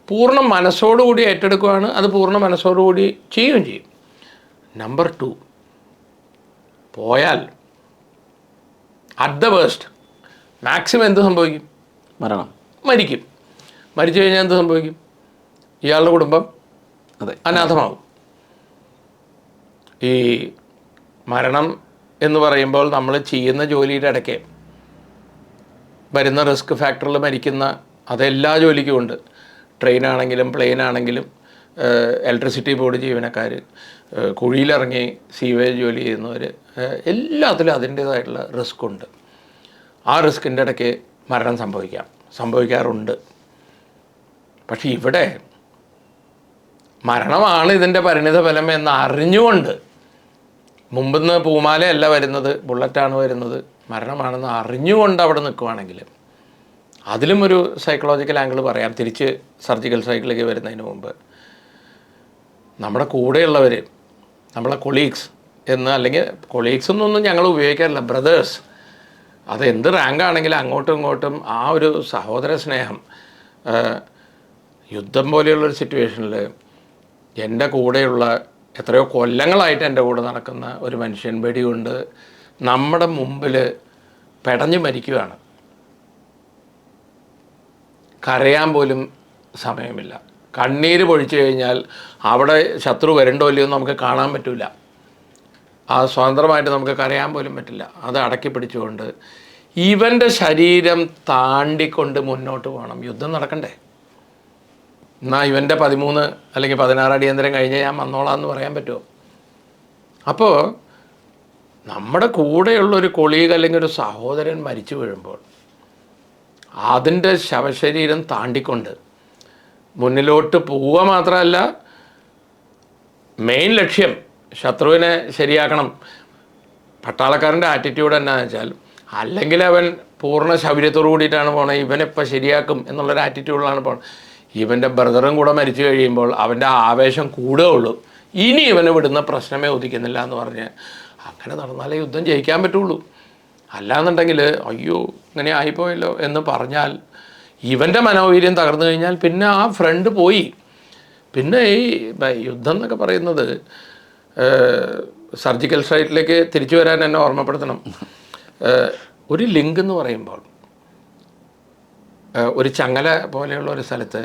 S2: പൂർണ്ണ മനസ്സോടുകൂടി ഏറ്റെടുക്കുകയാണ്, അത് പൂർണ്ണ മനസ്സോടുകൂടി ചെയ്യുകയും ചെയ്യും. നമ്പർ 2, പോയാൽ അറ്റ് ദ വേസ്റ്റ് മാക്സിമം എന്ത് സംഭവിക്കും? മരിക്കും. മരിച്ചു കഴിഞ്ഞാൽ എന്ത് സംഭവിക്കും? ഇയാളുടെ കുടുംബം അനാഥമാവും. ഈ മരണം എന്ന് പറയുമ്പോൾ നമ്മൾ ചെയ്യുന്ന ജോലിയുടെ ഇടയ്ക്ക് വരുന്ന റിസ്ക് ഫാക്ടറിൽ മരിക്കുന്ന അതെല്ലാ ജോലിക്കും ഉണ്ട്. ട്രെയിനാണെങ്കിലും പ്ലെയിനാണെങ്കിലും ഇലക്ട്രിസിറ്റി ബോർഡ് ജീവനക്കാർ, കുഴിയിലിറങ്ങി സീവേജ് ജോലി ചെയ്യുന്നവർ, എല്ലാത്തിലും അതിൻ്റേതായിട്ടുള്ള റിസ്ക് ഉണ്ട്. ആ റിസ്കിൻ്റെ ഇടയ്ക്ക് മരണം സംഭവിക്കാം. സംഭവിക്കാറുണ്ട്. പക്ഷെ ഇവിടെ മരണമാണ് ഇതിൻ്റെ പരിണിത ഫലം എന്ന് അറിഞ്ഞുകൊണ്ട്, മുമ്പിന്ന് പൂമാലയല്ല വരുന്നത്, ബുള്ളറ്റാണ് വരുന്നത്, മരണമാണെന്ന് അറിഞ്ഞുകൊണ്ട് അവിടെ നിൽക്കുവാണെങ്കിൽ അതിലും ഒരു സൈക്കോളജിക്കൽ ആംഗിൾ പറയാം. തിരിച്ച് സർജിക്കൽ സൈക്കിളിലേക്ക് വരുന്നതിന് മുമ്പ് നമ്മുടെ കൂടെയുള്ളവർ, നമ്മളെ കൊളീഗ്സ് എന്ന്, അല്ലെങ്കിൽ കൊളീഗ്സ് എന്നൊന്നും ഞങ്ങൾ ഉപയോഗിക്കാറില്ല, ബ്രദേഴ്സ്, അത് എന്ത് റാങ്കാണെങ്കിലും അങ്ങോട്ടും ഇങ്ങോട്ടും ആ ഒരു സഹോദര സ്നേഹം. യുദ്ധം പോലെയുള്ളൊരു സിറ്റുവേഷനിൽ എൻ്റെ കൂടെയുള്ള എത്രയോ കൊല്ലങ്ങളായിട്ട് എൻ്റെ കൂടെ നടക്കുന്ന ഒരു മനുഷ്യൻ വെടികൊണ്ട് നമ്മുടെ മുമ്പിൽ പെടഞ്ഞു മരിക്കുകയാണ്. കരയാൻ പോലും സമയമില്ല. കണ്ണീര് പൊഴിച്ചു കഴിഞ്ഞാൽ അവിടെ ശത്രു വരണ്ടോ ഇല്ലയോ എന്ന് നമുക്ക് കാണാൻ പറ്റില്ല. ആ സ്വതന്ത്രമായിട്ട് നമുക്ക് കരയാൻ പോലും പറ്റില്ല. അത് അടക്കി പിടിച്ചുകൊണ്ട് ഇവൻ്റെ ശരീരം താണ്ടിക്കൊണ്ട് മുന്നോട്ട് പോകണം. യുദ്ധം നടക്കണ്ടേ? എന്നാൽ ഇവൻ്റെ 13 അല്ലെങ്കിൽ 16 അടിയന്തരം കഴിഞ്ഞ് ഞാൻ വന്നോളാം എന്ന് പറയാൻ പറ്റുമോ? അപ്പോൾ നമ്മുടെ കൂടെയുള്ളൊരു കൊളീഗ് അല്ലെങ്കിൽ ഒരു സഹോദരൻ മരിച്ചു വീഴുമ്പോൾ അതിൻ്റെ ശവശരീരം താണ്ടിക്കൊണ്ട് മുന്നിലോട്ട് പോവുക മാത്രമല്ല, മെയിൻ ലക്ഷ്യം ശത്രുവിനെ ശരിയാക്കണം. പട്ടാളക്കാരൻ്റെ ആറ്റിറ്റ്യൂഡ് എന്നാന്ന് വെച്ചാൽ, അല്ലെങ്കിൽ അവൻ പൂർണ്ണ ശൗര്യത്തോടു കൂടിയിട്ടാണ് പോണത്, ഇവനെപ്പോൾ ശരിയാക്കും എന്നുള്ളൊരു ആറ്റിറ്റ്യൂഡിലാണ് പോണത്. ഇവൻ്റെ ബ്രദറും കൂടെ മരിച്ചു കഴിയുമ്പോൾ അവൻ്റെ ആവേശം കൂടുകയുള്ളൂ. ഇനി ഇവനെ വിടുന്ന പ്രശ്നമേ ഉദിക്കുന്നില്ല എന്ന് പറഞ്ഞ് അങ്ങനെ നടന്നാലേ യുദ്ധം ജയിക്കാൻ പറ്റുള്ളൂ. അല്ലാന്നുണ്ടെങ്കിൽ അയ്യോ ഇങ്ങനെ ആയിപ്പോയല്ലോ എന്ന് പറഞ്ഞാൽ ഇവൻ്റെ മനോവീര്യം തകർന്നു കഴിഞ്ഞാൽ പിന്നെ ആ ഫ്രണ്ട് പോയി. പിന്നെ ഈ യുദ്ധം എന്നൊക്കെ പറയുന്നത്, സർജിക്കൽ സ്ട്രൈക്കിലേക്ക് തിരിച്ചു വരാൻ എന്നെ ഓർമ്മപ്പെടുത്തണം. ഒരു ലിങ്ക് എന്ന് പറയുമ്പോൾ ഒരു ചങ്ങല പോലെയുള്ള ഒരു സ്ഥലത്ത്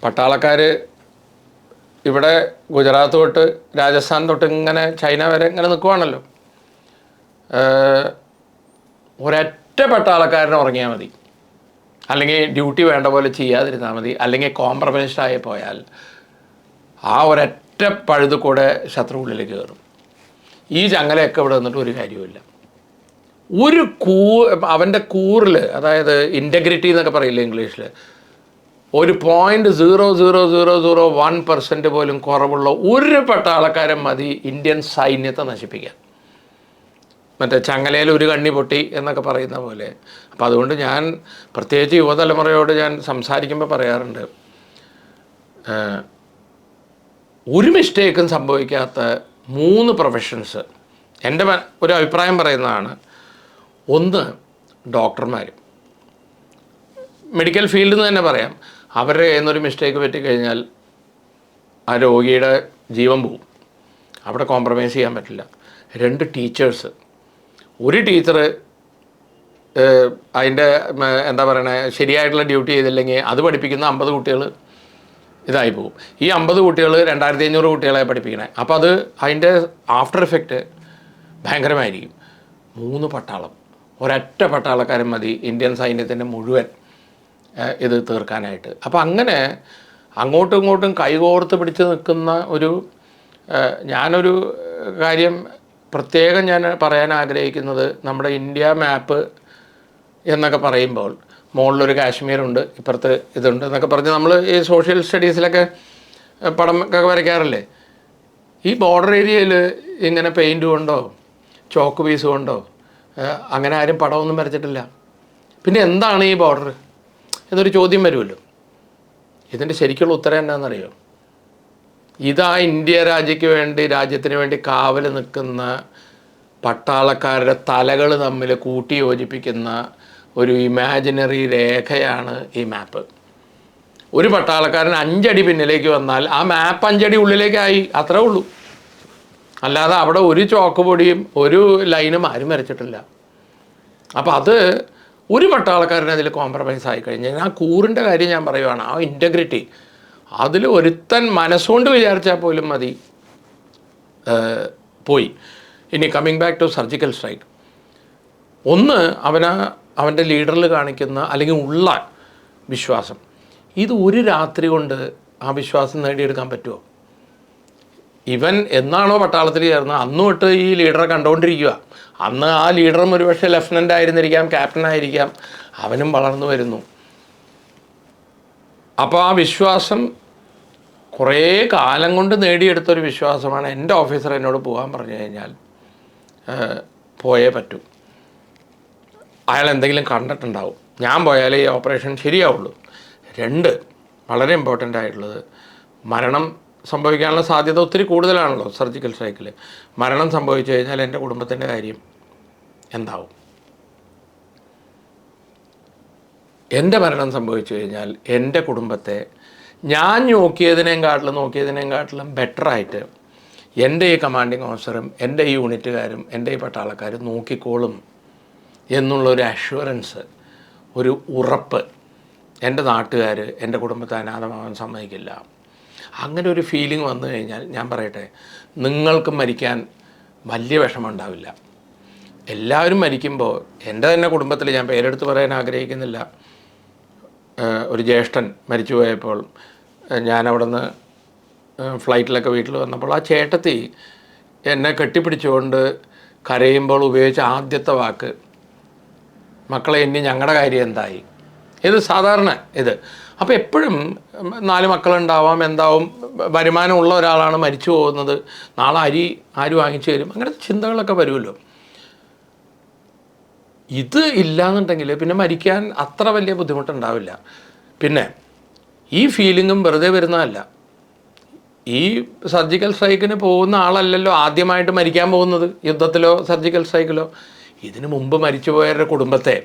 S2: പട്ടാളക്കാർ ഇവിടെ ഗുജറാത്ത് തൊട്ട് രാജസ്ഥാൻ തൊട്ട് ഇങ്ങനെ ചൈന വരെ ഇങ്ങനെ നിൽക്കുവാണല്ലോ. ഒരൊറ്റ പട്ടാളക്കാരന് ഉറങ്ങിയാൽ മതി, അല്ലെങ്കിൽ ഡ്യൂട്ടി വേണ്ട പോലെ ചെയ്യാതിരുന്നാൽ മതി, അല്ലെങ്കിൽ കോംപ്രമൈസ്ഡായി പോയാൽ ആ ഒരൊറ്റ പഴുത് കൂടെ ശത്രു ഉള്ളിലേക്ക് കയറും. ഈ ചങ്ങലയൊക്കെ ഇവിടെ നിന്നിട്ട് ഒരു കാര്യവുമില്ല. ഒരു അവൻ്റെ കൂറിൽ, അതായത് ഇൻറ്റഗ്രിറ്റി എന്നൊക്കെ പറയില്ല ഇംഗ്ലീഷിൽ, ഒരു 0.00001% പോലും കുറവുള്ള ഒരു പട്ടാളക്കാരൻ മതി ഇന്ത്യൻ സൈന്യത്തെ നശിപ്പിക്കാൻ. മറ്റേ ചങ്ങലയിൽ ഒരു കണ്ണി പൊട്ടി എന്നൊക്കെ പറയുന്ന പോലെ. അപ്പോൾ അതുകൊണ്ട് ഞാൻ പ്രത്യേകിച്ച് യുവതലമുറയോട് ഞാൻ സംസാരിക്കുമ്പോൾ പറയാറുണ്ട്, ഒരു മിസ്റ്റേക്കും സംഭവിക്കാത്ത 3 പ്രൊഫഷൻസ് എൻ്റെ ഒരു അഭിപ്രായം പറയുന്നതാണ്. ഒന്ന്, ഡോക്ടർമാർ. മെഡിക്കൽ ഫീൽഡിൽ നിന്ന് തന്നെ പറയാം, അവരുടെ എന്നൊരു മിസ്റ്റേക്ക് പറ്റിക്കഴിഞ്ഞാൽ ആ രോഗിയുടെ ജീവൻ പോവും, അവിടെ കോംപ്രമൈസ് ചെയ്യാൻ പറ്റില്ല. 2, ടീച്ചേഴ്സ്. ഒരു ടീച്ചർ അതിൻ്റെ എന്താ പറയണേ ശരിയായിട്ടുള്ള ഡ്യൂട്ടി ചെയ്തില്ലെങ്കിൽ അത് പഠിപ്പിക്കുന്ന 50 കുട്ടികൾ ഇതായി പോകും. ഈ 50 കുട്ടികൾ 2500 കുട്ടികളെ പഠിപ്പിക്കണേ. അപ്പോൾ അത് അതിൻ്റെ ആഫ്റ്റർ എഫക്റ്റ് ഭയങ്കരമായിരിക്കും. 3 പട്ടാളം, ഒരൊറ്റ പട്ടാളക്കാരൻ മതി ഇന്ത്യൻ സൈന്യത്തിൻ്റെ മുഴുവൻ ഇത് തീർക്കാനായിട്ട്. അപ്പോൾ അങ്ങനെ അങ്ങോട്ടും ഇങ്ങോട്ടും കൈകോർത്ത് പിടിച്ച് നിൽക്കുന്ന ഒരു, ഞാനൊരു കാര്യം പ്രത്യേകം ഞാൻ പറയാൻ ആഗ്രഹിക്കുന്നത്, നമ്മുടെ ഇന്ത്യ മാപ്പ് എന്നൊക്കെ പറയുമ്പോൾ മുകളിലൊരു കാശ്മീരുണ്ട്, ഇപ്പുറത്ത് ഇതുണ്ട് എന്നൊക്കെ പറഞ്ഞ് നമ്മൾ ഈ സോഷ്യൽ സ്റ്റഡീസിലൊക്കെ പടം ഒക്കെ വരയ്ക്കാറില്ലേ. ഈ ബോർഡർ ഏരിയയിൽ ഇങ്ങനെ പെയിൻറ്റ് കൊണ്ടോ ചോക്ക് പീസ് കൊണ്ടോ അങ്ങനെ ആരും പടമൊന്നും വരച്ചിട്ടില്ല. പിന്നെ എന്താണ് ഈ ബോർഡർ എന്നൊരു ചോദ്യം വരുമല്ലോ. ഇതിൻ്റെ ശരിക്കുള്ള ഉത്തരം എന്നാണെന്നറിയോ? ഇതാ ഇന്ത്യ രാജ്യത്തിന് വേണ്ടി കാവൽ നിൽക്കുന്ന പട്ടാളക്കാരുടെ തലകൾ തമ്മിൽ കൂട്ടി യോജിപ്പിക്കുന്ന ഒരു ഇമാജിനറി രേഖയാണ് ഈ മാപ്പ്. ഒരു പട്ടാളക്കാരൻ 5 അടി പിന്നിലേക്ക് വന്നാൽ ആ മാപ്പ് 5 അടി ഉള്ളിലേക്കായി, അത്രേ ഉള്ളൂ. അല്ലാതെ അവിടെ ഒരു ചോക്ക് പൊടിയും ഒരു ലൈനും ആരും വരച്ചിട്ടില്ല. അപ്പോൾ അത് ഒരു പട്ടാളക്കാരൻ അതിൽ കോംപ്രമൈസ് ആയി കഴിഞ്ഞാൽ, ആ കൂറിൻ്റെ കാര്യം ഞാൻ പറയുവാണ്, ആ ഇൻറ്റഗ്രിറ്റി അതിൽ ഒരുത്തൻ മനസ്സുകൊണ്ട് വിചാരിച്ചാൽ പോലും മതി പോയി. ഇനി coming back to surgical strike, ഒന്ന് അവൻ്റെ ലീഡറിൽ കാണിക്കുന്ന അല്ലെങ്കിൽ ഉള്ള വിശ്വാസം, ഇത് ഒരു രാത്രി കൊണ്ട് ആ വിശ്വാസം നേടിയെടുക്കാൻ പറ്റുമോ? ഇവൻ എന്നാണോ പട്ടാളത്തിൽ ചേർന്നത് അന്ന് തൊട്ട് ഈ ലീഡറെ കണ്ടുകൊണ്ടിരിക്കുക. അന്ന് ആ ലീഡറും ഒരുപക്ഷെ ലെഫ്റ്റനൻ്റ് ആയിരുന്നിരിക്കാം, ക്യാപ്റ്റൻ ആയിരിക്കാം, അവനും വളർന്നു വരുന്നു. അപ്പോൾ ആ വിശ്വാസം കുറേ കാലം കൊണ്ട് നേടിയെടുത്തൊരു വിശ്വാസമാണ്. എൻ്റെ ഓഫീസർ എന്നോട് പോകാൻ പറഞ്ഞു കഴിഞ്ഞാൽ പോയേ പറ്റൂ. അയാൾ എന്തെങ്കിലും കണ്ടിട്ടുണ്ടാവും, ഞാൻ പോയാലേ ഈ ഓപ്പറേഷൻ ശരിയാവുള്ളൂ. 2 വളരെ ഇമ്പോർട്ടൻ്റ് ആയിട്ടുള്ളത്, മരണം സംഭവിക്കാനുള്ള സാധ്യത ഒത്തിരി കൂടുതലാണല്ലോ സർജിക്കൽ സ്ട്രൈക്കിൽ. മരണം സംഭവിച്ചു കഴിഞ്ഞാൽ എൻ്റെ കുടുംബത്തിൻ്റെ കാര്യം എന്താവും? എൻ്റെ മരണം സംഭവിച്ചു കഴിഞ്ഞാൽ എൻ്റെ കുടുംബത്തെ ഞാൻ നോക്കിയതിനേക്കാട്ടിലും ബെറ്ററായിട്ട് എൻ്റെ ഈ കമാൻഡിങ് ഓഫീസറും എൻ്റെ ഈ യൂണിറ്റുകാരും എൻ്റെ ഈ പട്ടാളക്കാരും നോക്കിക്കോളും എന്നുള്ളൊരു അഷ്വറൻസ്, ഒരു ഉറപ്പ് എൻ്റെ നാട്ടുകാർ എൻ്റെ കുടുംബത്തെ അനാഥമാവാൻ സമ്മതിക്കില്ല. അങ്ങനെ ഒരു ഫീലിംഗ് വന്നു കഴിഞ്ഞാൽ ഞാൻ പറയട്ടെ, നിങ്ങൾക്ക് മരിക്കാൻ വലിയ വിഷമം ഉണ്ടാവില്ല. എല്ലാവരും മരിക്കുമ്പോൾ എൻ്റെ തന്നെ കുടുംബത്തിൽ, ഞാൻ പേരെടുത്ത് പറയാൻ ആഗ്രഹിക്കുന്നില്ല, ഒരു ജ്യേഷ്ഠൻ മരിച്ചു പോയപ്പോൾ ഞാനവിടെ നിന്ന് ഫ്ലൈറ്റിലൊക്കെ വീട്ടിൽ വന്നപ്പോൾ ആ ചേട്ടത്തി എന്നെ കെട്ടിപ്പിടിച്ചുകൊണ്ട് കരയുമ്പോൾ ഉപയോഗിച്ച ആദ്യത്തെ വാക്ക്, മക്കളെ ഇനി ഞങ്ങളുടെ കാര്യം എന്തായി? ഇത് സാധാരണ ഇത്. അപ്പോൾ എപ്പോഴും 4 മക്കളുണ്ടാവാം, എന്താവും, വരുമാനമുള്ള ഒരാളാണ് മരിച്ചു പോകുന്നത്, നാളെ അരി ആര് വാങ്ങിച്ചു തരും, അങ്ങനത്തെ ചിന്തകളൊക്കെ വരുമല്ലോ. ഇത് ഇല്ലയെന്നുണ്ടെങ്കിൽ പിന്നെ മരിക്കാൻ അത്ര വലിയ ബുദ്ധിമുട്ടുണ്ടാവില്ല. പിന്നെ ഈ ഫീലിങ്ങും വെറുതെ വരുന്നതല്ല. ഈ സർജിക്കൽ സ്ട്രൈക്കിന് പോകുന്ന ആളല്ലല്ലോ ആദ്യമായിട്ട് മരിക്കാൻ പോകുന്നത്, യുദ്ധത്തിലോ സർജിക്കൽ സ്ട്രൈക്കിലോ. ഇതിനു മുമ്പ് മരിച്ചുപോയവരുടെ കുടുംബത്തെ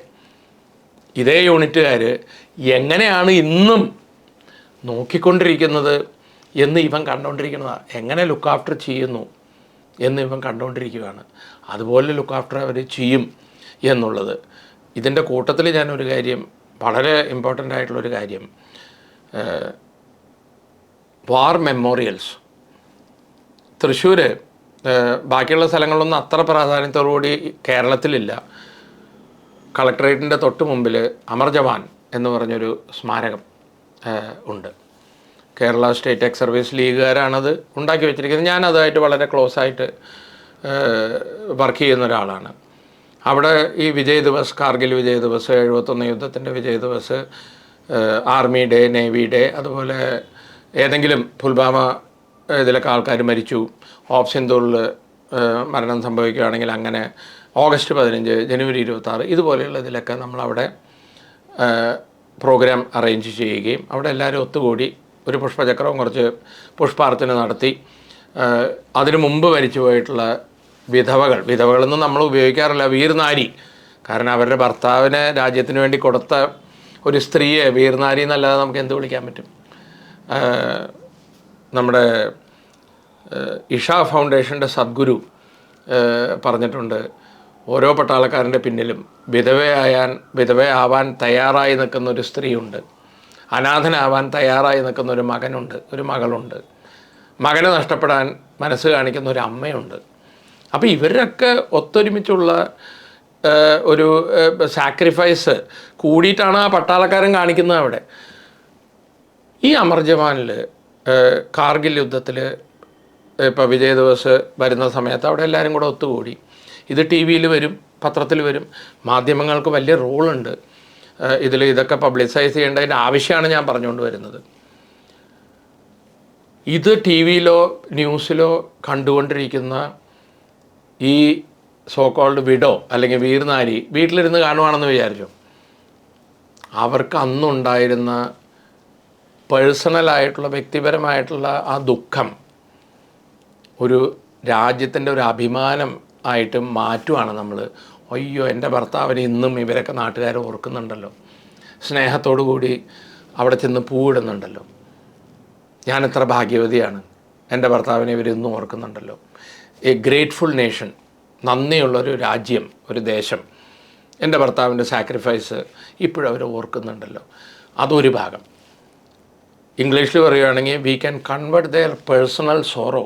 S2: ഇതേ യൂണിറ്റുകാർ എങ്ങനെയാണ് ഇന്നും നോക്കിക്കൊണ്ടിരിക്കുന്നത് എന്ന് ഇവൻ കണ്ടുകൊണ്ടിരിക്കുന്നതാണ്. എങ്ങനെ ലുക്ക് ആഫ്റ്റർ ചെയ്യുന്നു എന്ന് ഇവൻ കണ്ടുകൊണ്ടിരിക്കുകയാണ്. അതുപോലെ ലുക്ക് ആഫ്റ്റർ അവർ ചെയ്യും എന്നുള്ളത്. ഇതിൻ്റെ കൂട്ടത്തിൽ ഞാനൊരു കാര്യം, വളരെ ഇമ്പോർട്ടൻ്റ് ആയിട്ടുള്ളൊരു കാര്യം, വാർ മെമ്മോറിയൽസ് തൃശ്ശൂർ, ബാക്കിയുള്ള സ്ഥലങ്ങളിലൊന്നും അത്ര പ്രാധാന്യത്തോടുകൂടി കേരളത്തിലില്ല. കളക്ടറേറ്റിൻ്റെ തൊട്ട് മുമ്പിൽ അമർ ജവാൻ എന്ന് പറഞ്ഞൊരു സ്മാരകം ഉണ്ട്. കേരള സ്റ്റേറ്റ് എക്സ് സർവീസ് ലീഗുകാരാണത് ഉണ്ടാക്കി വെച്ചിരിക്കുന്നത്. ഞാൻ അതുമായിട്ട് വളരെ ക്ലോസ് ആയിട്ട് വർക്ക് ചെയ്യുന്ന ഒരാളാണ്. അവിടെ ഈ വിജയ് ദിവസ്, കാർഗിൽ വിജയ് ദിവസ്, 71 യുദ്ധത്തിൻ്റെ Vijay Diwas, army day, navy day, അതുപോലെ ഏതെങ്കിലും പുൽവാമ ഇതിലൊക്കെ ആൾക്കാർ മരിച്ചു, ഓഫ് സിന്ധൂറിൽ മരണം സംഭവിക്കുകയാണെങ്കിൽ അങ്ങനെ, ഓഗസ്റ്റ് 15, ജനുവരി 26, ഇതുപോലെയുള്ള ഇതിലൊക്കെ നമ്മളവിടെ പ്രോഗ്രാം അറേഞ്ച് ചെയ്യുകയും അവിടെ എല്ലാവരും ഒത്തുകൂടി ഒരു പുഷ്പചക്രവും കുറച്ച് പുഷ്പാർച്ചന നടത്തി, അതിനു മുമ്പ് മരിച്ചു പോയിട്ടുള്ള വിധവകളൊന്നും നമ്മൾ ഉപയോഗിക്കാറില്ല, വീർനാരി, കാരണം അവരുടെ ഭർത്താവിനെ രാജ്യത്തിന് വേണ്ടി കൊടുത്ത ഒരു സ്ത്രീയെ വീർനാരി എന്നല്ലാതെ നമുക്ക് എന്ത് വിളിക്കാൻ പറ്റും? നമ്മുടെ ഇഷ ഫൗണ്ടേഷൻ്റെ സദ്ഗുരു പറഞ്ഞിട്ടുണ്ട്, ഓരോ പട്ടാളക്കാരൻ്റെ പിന്നിലും വിധവയാവാൻ തയ്യാറായി നിൽക്കുന്ന ഒരു സ്ത്രീയുണ്ട്, അനാഥനാവാൻ തയ്യാറായി നിൽക്കുന്ന ഒരു മകനുണ്ട്, ഒരു മകളുണ്ട്, മകനെ നഷ്ടപ്പെടാൻ മനസ്സ് കാണിക്കുന്ന ഒരു അമ്മയുണ്ട്. അപ്പോൾ ഇവരൊക്കെ ഒത്തൊരുമിച്ചുള്ള ഒരു സാക്രിഫൈസ് കൂടിയിട്ടാണ് ആ പട്ടാളക്കാരൻ കാണിക്കുന്നത് അവിടെ. ഈ അമർ ജവാനിൽ കാർഗിൽ യുദ്ധത്തിൽ ഇപ്പോൾ വിജയ് ദിവസ് വരുന്ന സമയത്ത് അവിടെ എല്ലാവരും കൂടെ ഒത്തുകൂടി. ഇത് ടി വിയിൽ വരും, പത്രത്തിൽ വരും, മാധ്യമങ്ങൾക്ക് വലിയ റോളുണ്ട് ഇതൊക്കെ പബ്ലിസൈസ് ചെയ്യേണ്ടതിൻ്റെ ആവശ്യമാണ് ഞാൻ പറഞ്ഞുകൊണ്ട് വരുന്നത്. ഇത് ടി വിയിലോ ന്യൂസിലോ കണ്ടുകൊണ്ടിരിക്കുന്ന ഈ സോ കോൾഡ് വിഡോ അല്ലെങ്കിൽ വീർനാരി വീട്ടിലിരുന്ന് കാണുവാണെന്ന് വിചാരിച്ചു, അവർക്ക് അന്നുണ്ടായിരുന്ന പേഴ്സണലായിട്ടുള്ള വ്യക്തിപരമായിട്ടുള്ള ആ ദുഃഖം ഒരു രാജ്യത്തിൻ്റെ ഒരു അഭിമാനം ആയിട്ട് മാറ്റുവാണ് നമ്മൾ. അയ്യോ, എൻ്റെ ഭർത്താവിനെ ഇന്നും ഇവരൊക്കെ നാട്ടുകാർ ഓർക്കുന്നുണ്ടല്ലോ, സ്നേഹത്തോടു കൂടി അവിടെ ചെന്ന് പൂവിടുന്നുണ്ടല്ലോ, ഞാനെത്ര ഭാഗ്യവതിയാണ്, എൻ്റെ ഭർത്താവിനെ ഇവരിന്നും ഓർക്കുന്നുണ്ടല്ലോ. എ ഗ്രേറ്റ്ഫുൾ നേഷൻ, നന്ദിയുള്ളൊരു രാജ്യം, ഒരു ദേശം, എൻ്റെ ഭർത്താവിൻ്റെ സാക്രിഫൈസ് ഇപ്പോഴും അവർ ഓർക്കുന്നുണ്ടല്ലോ. അതൊരു ഭാഗം. ഇംഗ്ലീഷിൽ പറയുകയാണെങ്കിൽ we can convert their personal sorrow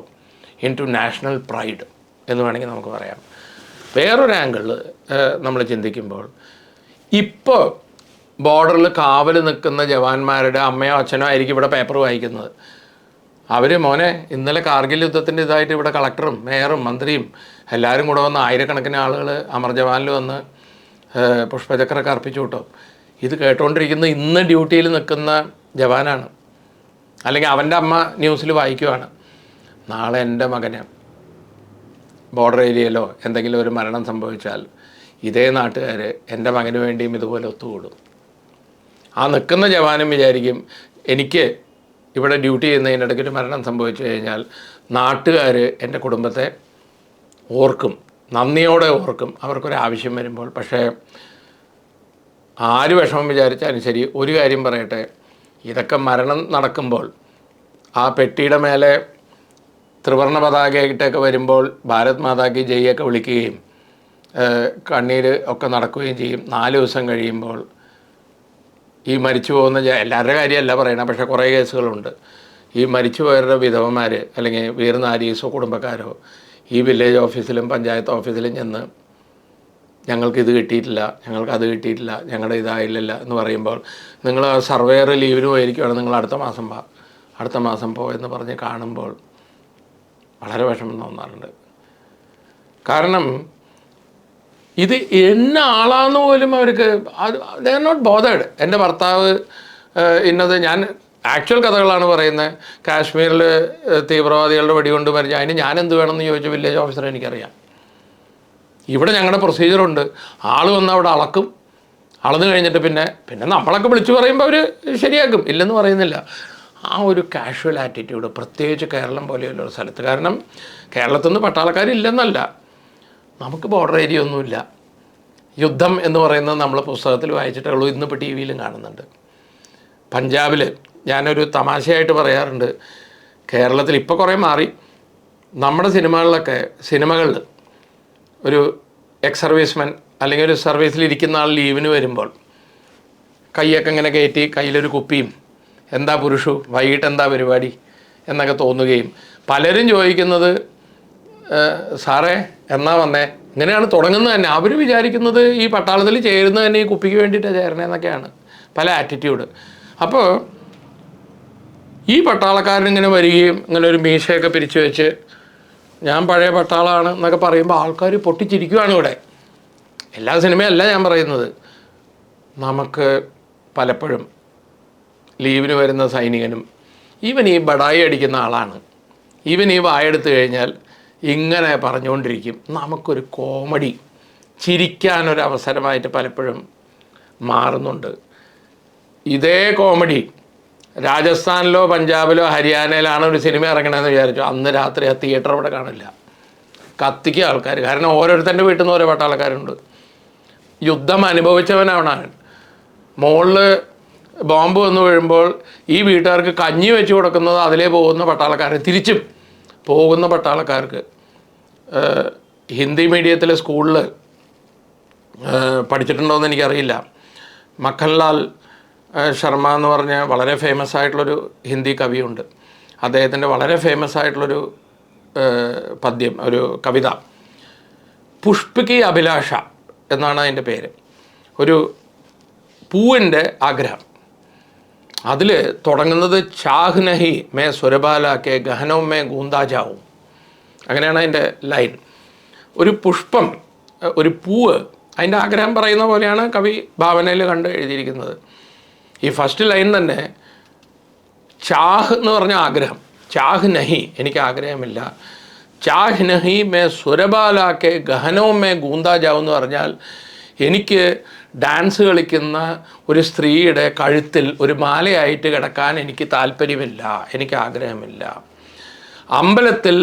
S2: into national pride എന്ന് വേണമെങ്കിൽ നമുക്ക് പറയാം. വേറൊരു ആംഗിളിൽ നമ്മൾ ചിന്തിക്കുമ്പോൾ, ഇപ്പോൾ ബോർഡറിൽ കാവൽ നിൽക്കുന്ന ജവാന്മാരുടെ അമ്മയോ അച്ഛനോ ആയിരിക്കും ഇവിടെ പേപ്പർ വായിക്കുന്നത്. മോനെ ഇന്നലെ കാർഗിൽ യുദ്ധത്തിൻ്റെ ഇതായിട്ട് ഇവിടെ കളക്ടറും മേയറും മന്ത്രിയും എല്ലാവരും കൂടെ വന്ന് ആയിരക്കണക്കിന് ആളുകൾ അമർ ജവാനിൽ വന്ന് പുഷ്പചക്രമൊക്കെ അർപ്പിച്ചു കേട്ടോ. ഇത് കേട്ടുകൊണ്ടിരിക്കുന്ന ഇന്ന് ഡ്യൂട്ടിയിൽ നിൽക്കുന്ന ജവാനാണ്, അല്ലെങ്കിൽ അവൻ്റെ അമ്മ ന്യൂസിൽ വായിക്കുവാണ്, നാളെ എൻ്റെ മകന് ബോർഡർ ഏരിയയിലോ എന്തെങ്കിലും ഒരു മരണം സംഭവിച്ചാൽ ഇതേ നാട്ടുകാർ എൻ്റെ മകന് വേണ്ടിയും ഇതുപോലെ ഒത്തുകൂടും. ആ നിൽക്കുന്ന ജവാനും വിചാരിക്കും, എനിക്ക് ഇവിടെ ഡ്യൂട്ടി ചെയ്യുന്നതിനിടയ്ക്ക് ഒരു മരണം സംഭവിച്ചു കഴിഞ്ഞാൽ നാട്ടുകാർ എൻ്റെ കുടുംബത്തെ ഓർക്കും, നന്ദിയോടെ ഓർക്കും അവർക്കൊരാവശ്യം വരുമ്പോൾ. പക്ഷേ ആര് വിഷമം വിചാരിച്ചാലും ശരി, ഒരു കാര്യം പറയട്ടെ, ഇതൊക്കെ മരണം നടക്കുമ്പോൾ ആ പെട്ടിയുടെ മേലെ ത്രിവർണ്ണ പതാകയായിട്ടൊക്കെ വരുമ്പോൾ ഭാരത് മാതാക്ക് ജയ്യൊക്കെ വിളിക്കുകയും കണ്ണീര് ഒക്കെ നടക്കുകയും ചെയ്യും. 4 ദിവസം കഴിയുമ്പോൾ ഈ മരിച്ചു പോകുന്ന എല്ലാവരുടെ കാര്യമല്ല പറയണം, പക്ഷേ കുറേ കേസുകളുണ്ട്. ഈ മരിച്ചുപോയവരുടെ വിധവന്മാർ അല്ലെങ്കിൽ വീർനാരീസോ കുടുംബക്കാരോ ഈ വില്ലേജ് ഓഫീസിലും പഞ്ചായത്ത് ഓഫീസിലും ചെന്ന് ഞങ്ങൾക്കിത് കിട്ടിയിട്ടില്ല, ഞങ്ങൾക്കത് കിട്ടിയിട്ടില്ല, ഞങ്ങളുടെ ഇതായില്ല എന്ന് പറയുമ്പോൾ, നിങ്ങൾ സർവേയർ ലീവിന് പോയിരിക്കുകയാണ്, നിങ്ങൾ അടുത്ത മാസം പോ എന്ന് പറഞ്ഞ് കാണുമ്പോൾ വളരെ വിഷമം തോന്നാറുണ്ട്. കാരണം ഇത് എന്ന ആളാന്ന് പോലും അവർക്ക് ദേ ആർ നോട്ട് ബോതേഡ്. എൻ്റെ ഭർത്താവ് ഇന്നത്, ഞാൻ ആക്ച്വൽ കഥകളാണ് പറയുന്നത്. കാശ്മീരിൽ തീവ്രവാദികളുടെ വെടികൊണ്ട് മരിച്ചു, അതിന് ഞാൻ എന്ത് വേണമെന്ന് ചോദിച്ച വില്ലേജ് ഓഫീസറെ എനിക്കറിയാം. ഇവിടെ ഞങ്ങളുടെ പ്രൊസീജിയറുണ്ട്, ആൾ വന്ന് അവിടെ അളക്കും, അളന്ന് കഴിഞ്ഞിട്ട് പിന്നെ നമ്മളൊക്കെ വിളിച്ചു പറയുമ്പോൾ അവർ ശരിയാക്കും, ഇല്ലെന്ന് പറയുന്നില്ല. ആ ഒരു കാഷ്വൽ ആറ്റിറ്റ്യൂഡ്, പ്രത്യേകിച്ച് കേരളം പോലെയുള്ള ഒരു സ്ഥലത്ത്. കാരണം കേരളത്തിൽ നിന്ന് പട്ടാളക്കാരില്ലെന്നല്ല, നമുക്ക് ബോർഡർ ഏരിയ ഒന്നുമില്ല. യുദ്ധം എന്ന് പറയുന്നത് നമ്മൾ പുസ്തകത്തിൽ വായിച്ചിട്ടേ ഉള്ളൂ, ഇന്നിപ്പോൾ ടി വിയിലും കാണുന്നുണ്ട്. പഞ്ചാബിൽ ഞാനൊരു തമാശയായിട്ട് പറയാറുണ്ട്, കേരളത്തിൽ ഇപ്പോൾ കുറേ മാറി, നമ്മുടെ സിനിമകളിൽ ഒരു എക്സ് സർവീസ്മാൻ അല്ലെങ്കിൽ ഒരു സർവീസിലിരിക്കുന്ന ആൾ ലീവിന് വരുമ്പോൾ കൈയൊക്കെ ഇങ്ങനെ കയറ്റി കയ്യിലൊരു കുപ്പിയും, എന്താ പുരുഷു വൈകിട്ട് എന്താ പരിപാടി എന്നൊക്കെ തോന്നുകയും, പലരും ചോദിക്കുന്നത് സാറേ എന്നാ വന്നേ, ഇങ്ങനെയാണ് തുടങ്ങുന്നത് തന്നെ. അവർ വിചാരിക്കുന്നത് ഈ പട്ടാളത്തിൽ ചേരുന്നത് തന്നെ ഈ കുപ്പിക്ക് വേണ്ടിയിട്ടാണ് ചേരണേന്നൊക്കെയാണ് പല ആറ്റിറ്റ്യൂഡ്. അപ്പോൾ ഈ പട്ടാളക്കാരനിങ്ങനെ വരികയും ഇങ്ങനെ ഒരു മീശയൊക്കെ പിരിച്ചു വെച്ച് ഞാൻ പഴയ പട്ടാളമാണ് എന്നൊക്കെ പറയുമ്പോൾ ആൾക്കാർ പൊട്ടിച്ചിരിക്കുകയാണ് ഇവിടെ. എല്ലാ സിനിമയല്ല ഞാൻ പറയുന്നത്. നമുക്ക് പലപ്പോഴും ലീവിന് വരുന്ന സൈനികനും ഈവൻ ഈ ബടായി അടിക്കുന്ന ആളാണ്, ഈവൻ ഈ വായെടുത്ത് കഴിഞ്ഞാൽ ഇങ്ങനെ പറഞ്ഞുകൊണ്ടിരിക്കും. നമുക്കൊരു കോമഡി ചിരിക്കാനൊരവസരമായിട്ട് പലപ്പോഴും മാറുന്നുണ്ട്. ഇതേ കോമഡി രാജസ്ഥാനിലോ പഞ്ചാബിലോ ഹരിയാനയിലാണ് ഒരു സിനിമ ഇറങ്ങണമെന്ന് വിചാരിച്ചു, അന്ന് രാത്രി ആ തിയേറ്റർ അവിടെ കാണില്ല, കത്തിക്കുക ആൾക്കാർ. കാരണം ഓരോരുത്തരുടെ വീട്ടിൽ നിന്ന് ഓരോ പട്ടാളക്കാരുണ്ട്. യുദ്ധം അനുഭവിച്ചവനാണ്. മുകളിൽ ബോംബ് വന്ന് വീഴുമ്പോൾ ഈ വീട്ടുകാർക്ക് കഞ്ഞി വെച്ച് കൊടുക്കുന്നത് അതിലേ പോകുന്ന പട്ടാളക്കാർ, തിരിച്ചും പോകുന്ന പട്ടാളക്കാർക്ക്. ഹിന്ദി മീഡിയത്തിലെ സ്കൂളിൽ പഠിച്ചിട്ടുണ്ടോയെന്ന് എനിക്കറിയില്ല. മഖൻലാൽ ശർമ്മ എന്ന് പറഞ്ഞ വളരെ ഫേമസ് ആയിട്ടുള്ളൊരു ഹിന്ദി കവിയുണ്ട്. അദ്ദേഹത്തിൻ്റെ വളരെ ഫേമസ് ആയിട്ടുള്ളൊരു പദ്യം, ഒരു കവിത, പുഷ്പിക്ക് അഭിലാഷ എന്നാണ് അതിൻ്റെ പേര്. ഒരു പൂവിൻ്റെ ആഗ്രഹം. അതിൽ തുടങ്ങുന്നത് ചാഹ് നഹി മേ സുരബാലാക്കെ ഗഹനോ മേ ഗൂന്താജാവും, അങ്ങനെയാണ് അതിൻ്റെ ലൈൻ. ഒരു പുഷ്പം, ഒരു പൂവ്, അതിൻ്റെ ആഗ്രഹം പറയുന്ന പോലെയാണ് കവി ഭാവനയിൽ കണ്ട് എഴുതിയിരിക്കുന്നത്. ഈ ഫസ്റ്റ് ലൈൻ തന്നെ ചാഹ് എന്ന് പറഞ്ഞ ആഗ്രഹം, ചാഹ് നഹി എനിക്ക് ആഗ്രഹമില്ല, ചാഹ് നഹി മേ സുരബാലാക്കെ ഗഹനോ മേ ഗൂന്താജാവും എന്ന് പറഞ്ഞാൽ എനിക്ക് ഡാൻസ് കളിക്കുന്ന ഒരു സ്ത്രീയുടെ കഴുത്തിൽ ഒരു മാലയായിട്ട് കിടക്കാൻ എനിക്ക് താല്പര്യമില്ല, എനിക്ക് ആഗ്രഹമില്ല. അമ്പലത്തിൽ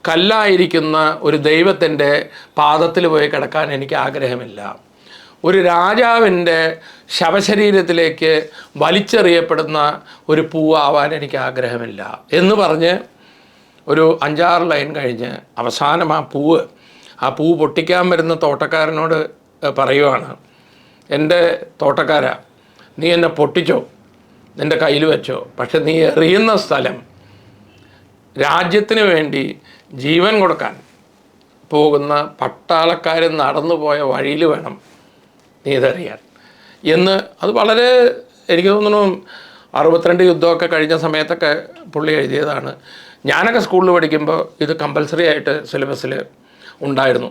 S2: കല്ലായിരിക്കുന്ന ഒരു ദൈവത്തിൻ്റെ പാദത്തിൽ പോയി കിടക്കാൻ എനിക്ക് ആഗ്രഹമില്ല. ഒരു രാജാവിൻ്റെ ശവശരീരത്തിലേക്ക് വലിച്ചെറിയപ്പെടുന്ന ഒരു പൂവാവാൻ എനിക്ക് ആഗ്രഹമില്ല എന്ന് പറഞ്ഞ് ഒരു 5-6 ലൈൻ കഴിഞ്ഞ് അവസാനം ആ പൂ പൊട്ടിക്കാൻ വരുന്ന തോട്ടക്കാരനോട് പറയുവാണ്, എൻ്റെ തോട്ടക്കാരാ, നീ എന്നെ പൊട്ടിച്ചോ, നിൻ്റെ കയ്യിൽ വെച്ചോ, പക്ഷെ നീ എറിയുന്ന സ്ഥലം രാജ്യത്തിന് വേണ്ടി ജീവൻ കൊടുക്കാൻ പോകുന്ന പട്ടാളക്കാർ നടന്നു പോയ വഴിയിൽ വേണം നീ ഇതറിയാൻ എന്ന്. അത് വളരെ, എനിക്ക് തോന്നുന്നു, 62 യുദ്ധമൊക്കെ കഴിഞ്ഞ സമയത്തൊക്കെ പുള്ളി എഴുതിയതാണ്. ഞാനൊക്കെ സ്കൂളിൽ പഠിക്കുമ്പോൾ ഇത് കമ്പൽസറി ആയിട്ട് സിലബസിൽ ഉണ്ടായിരുന്നു.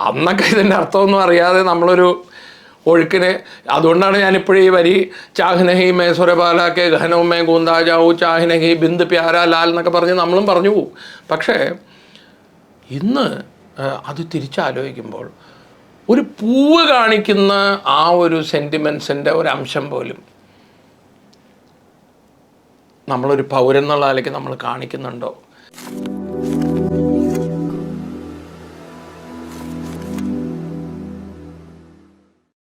S2: അന്നൊക്കെ ഇതിൻ്റെ അർത്ഥമൊന്നും അറിയാതെ നമ്മളൊരു ഒഴുക്കിന്, അതുകൊണ്ടാണ് ഞാനിപ്പോഴും ഈ വരി ചാഹ്നഹി മേ സുരബാലാക്കെ ഘനോ മേ ഗൂന്താ ജാവു ചാഹ്നഹി ബിന്ദ് പ്യാര ലാൽ എന്നൊക്കെ പറഞ്ഞ് നമ്മളും പറഞ്ഞു പോവും. പക്ഷേ ഇന്ന് അത് തിരിച്ചാലോചിക്കുമ്പോൾ ഒരു പൂവ് കാണിക്കുന്ന ആ ഒരു സെൻറ്റിമെൻസിൻ്റെ ഒരു അംശം പോലും നമ്മളൊരു പൗരൻ എന്നുള്ള നിലയ്ക്ക് നമ്മൾ കാണിക്കുന്നുണ്ടോ